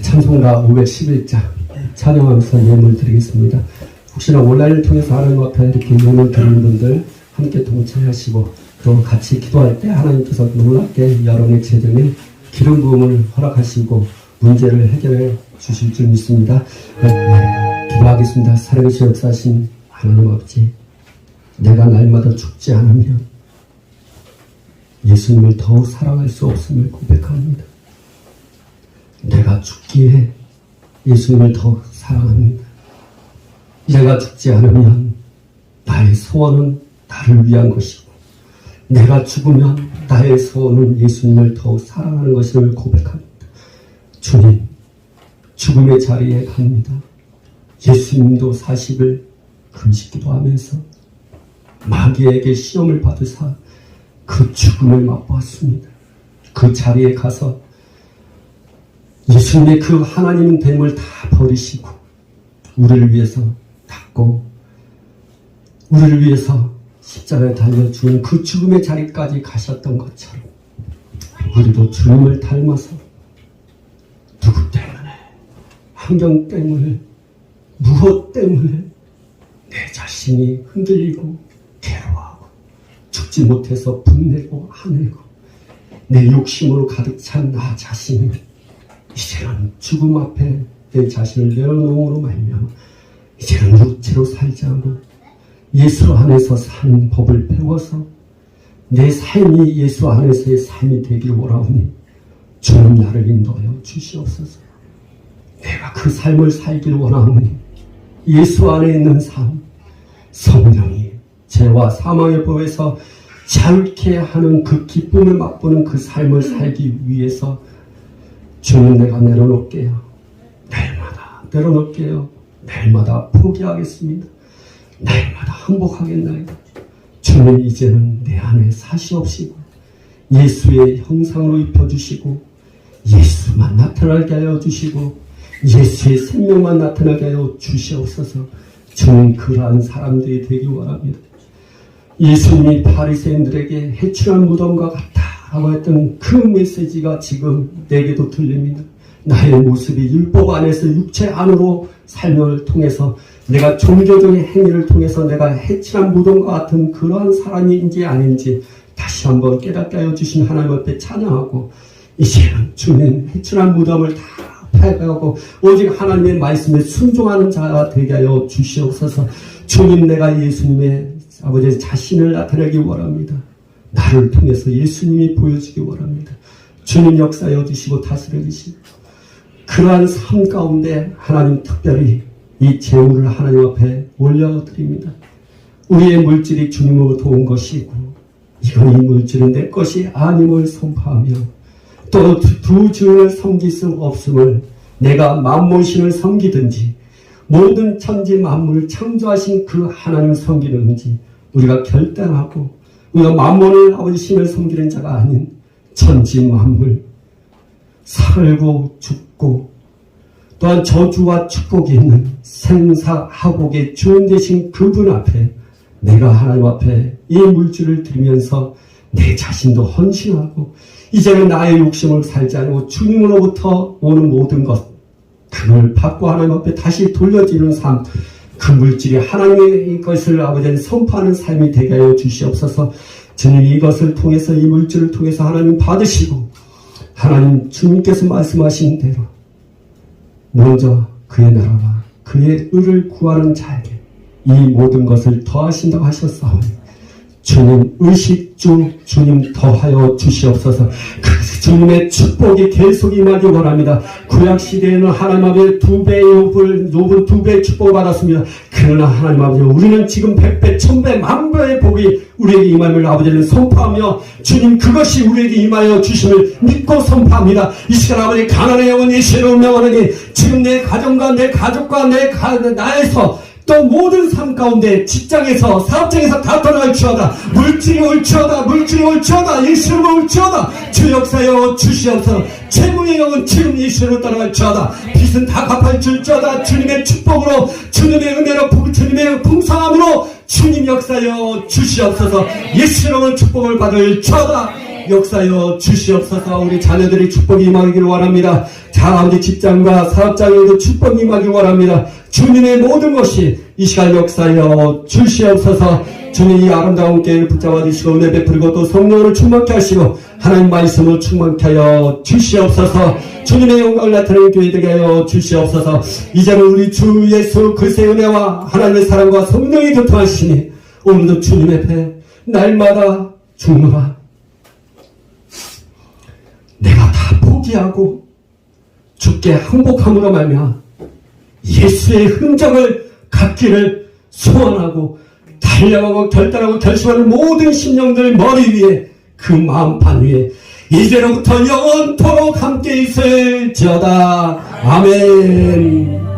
찬송가 511장 찬양하면서 예물 드리겠습니다. 혹시나 온라인을 통해서 하나님 앞에 이렇게 예물 드리는 분들 함께 동참하시고 또 같이 기도할 때 하나님께서 놀랍게 여러분의 재정에 기름 부음을 허락하시고 문제를 해결해 주실 줄 믿습니다. 기도하겠습니다. 살아계신 역사하신 하나님 아버지, 내가 날마다 죽지 않으면 예수님을 더욱 사랑할 수 없음을 고백합니다. 내가 죽기에 예수님을 더욱 사랑합니다. 내가 죽지 않으면 나의 소원은 나를 위한 것이고 내가 죽으면 나의 소원은 예수님을 더욱 사랑하는 것임을 고백합니다. 주님, 죽음의 자리에 갑니다. 예수님도 40일 금식기도 하면서 마귀에게 시험을 받으사 그 죽음을 맛보았습니다. 그 자리에 가서 예수님의 그 하나님 됨을 다 버리시고 우리를 위해서 닫고 우리를 위해서 십자가에 달려 죽은 그 죽음의 자리까지 가셨던 것처럼 우리도 주님을 닮아서 누구 때문에, 환경 때문에, 무엇 때문에 내 자신이 흔들리고 괴로워하고 죽지 못해서 분내고 화내고 내 욕심으로 가득 찬 나 자신이 이제는 죽음 앞에 내 자신을 내어놓음으로 말미암아 이제는 육체로 살지 않고 예수 안에서 사는 법을 배워서 내 삶이 예수 안에서의 삶이 되기를 원하오니 주님 나를 인도하여 주시옵소서. 내가 그 삶을 살기를 원하오니 예수 안에 있는 삶, 성령이 죄와 사망의 법에서 자유케 하는 그 기쁨을 맛보는 그 삶을 살기 위해서 주님 내가 내려놓을게요. 날마다 내려놓을게요. 날마다 포기하겠습니다. 날마다 항복하겠나이다. 주님 이제는 내 안에 사시옵시고 예수의 형상으로 입혀주시고 예수만 나타나게 하여 주시고 예수의 생명만 나타나게 하여 주시옵소서. 주님 그러한 사람들이 되기 원합니다. 예수님이 바리새인들에게 해충한 무덤과 같다 라고 했던 그 메시지가 지금 내게도 들립니다. 나의 모습이 율법 안에서 육체 안으로 삶을 통해서 내가 종교적인 행위를 통해서 내가 해칠한 무덤과 같은 그러한 사람인지 아닌지 다시 한번 깨닫게 하여 주신 하나님 앞에 찬양하고 이제는 주님 해칠한 무덤을 다 파괴하고 오직 하나님의 말씀에 순종하는 자가 되게 하여 주시옵소서. 주님, 내가 예수님의 아버지 자신을 나타내기 원합니다. 나를 통해서 예수님이 보여지기 원합니다. 주님 역사하여 주시고 다스려 주시고 그러한 삶 가운데 하나님 특별히 이 제물을 하나님 앞에 올려드립니다. 우리의 물질이 주님으로부터 온 것이고 이건 이 물질은 내 것이 아님을 선포하며 또 두 주인을 섬길 수 없음을 내가 만몬신을 섬기든지 모든 천지 만물을 창조하신 그 하나님을 섬기는지 우리가 결단하고 우리가 만몬을 아버지 신을 섬기는 자가 아닌 천지 만물 살고 죽고 또한 저주와 축복이 있는 생사하복의 주인 되신 그분 앞에 내가 하나님 앞에 이 물질을 드리면서 내 자신도 헌신하고 이제는 나의 욕심을 살지 않고 주님으로부터 오는 모든 것 그걸 받고 하나님 앞에 다시 돌려드리는 삶 그 물질이 하나님의 것을 아버지는 선포하는 삶이 되게 하여 주시옵소서. 주님 이것을 통해서 이 물질을 통해서 하나님 받으시고 하나님 주님께서 말씀하신 대로 먼저 그의 나라와 그의 의를 구하는 자에게 이 모든 것을 더하신다고 하셨사오니 주님 의식주 주님 더하여 주시옵소서. 주님의 축복이 계속 임하기 원합니다. 구약시대에는 하나님 아버지 2배의 욥은 2배의 축복을 받았습니다. 그러나 하나님 아버지 우리는 지금 100배 1000배 만배의 복이 우리에게 임함을 아버지는 선포하며 주님 그것이 우리에게 임하여 주심을 믿고 선포합니다. 이 시간 아버지 가난의 영혼 예수를 명하노니 지금 내 가정과 내 가족과 나에서 또 모든 삶 가운데 직장에서 사업장에서 다 떠나갈지어다. 물질이 올지어다. 예수님을 올지어다. 주 역사여 주시옵소서. 채무의 영은 지금 예수님을 떠나갈지어다. 빚은 다 갚아줄지어다. 주님의 축복으로 주님의 은혜로 주님의 풍성함으로 주님 역사여 주시옵소서. 예수님을 축복을 받을지어다. 역사여 주시옵소서. 우리 자녀들이 축복이 임하기를 원합니다. 아버지 직장과 사업장에도 축복이 임하기를 원합니다. 주님의 모든 것이 이 시간 역사여 주시옵소서. 주님 이 아름다운 교회를 붙잡아 주시고 은혜 베풀고 또 성령으로 충만케 하시고 하나님 말씀을 충만케 하여 주시옵소서. 주님의 영광을 나타내는 교회 되게 하여 주시옵소서. 이제는 우리 주 예수 그리스도의 은혜와 하나님의 사랑과 성령의 교통하시니 오늘도 주님 앞에 날마다 죽노라. 내가 다 포기하고 주께 항복함으로 말미암아 예수의 흔적을 갖기를 소원하고 달려가고 결단하고 결심하는 모든 심령들 머리 위에 그 마음판 위에 이제로부터 영원토록 함께 있을지어다. 아멘.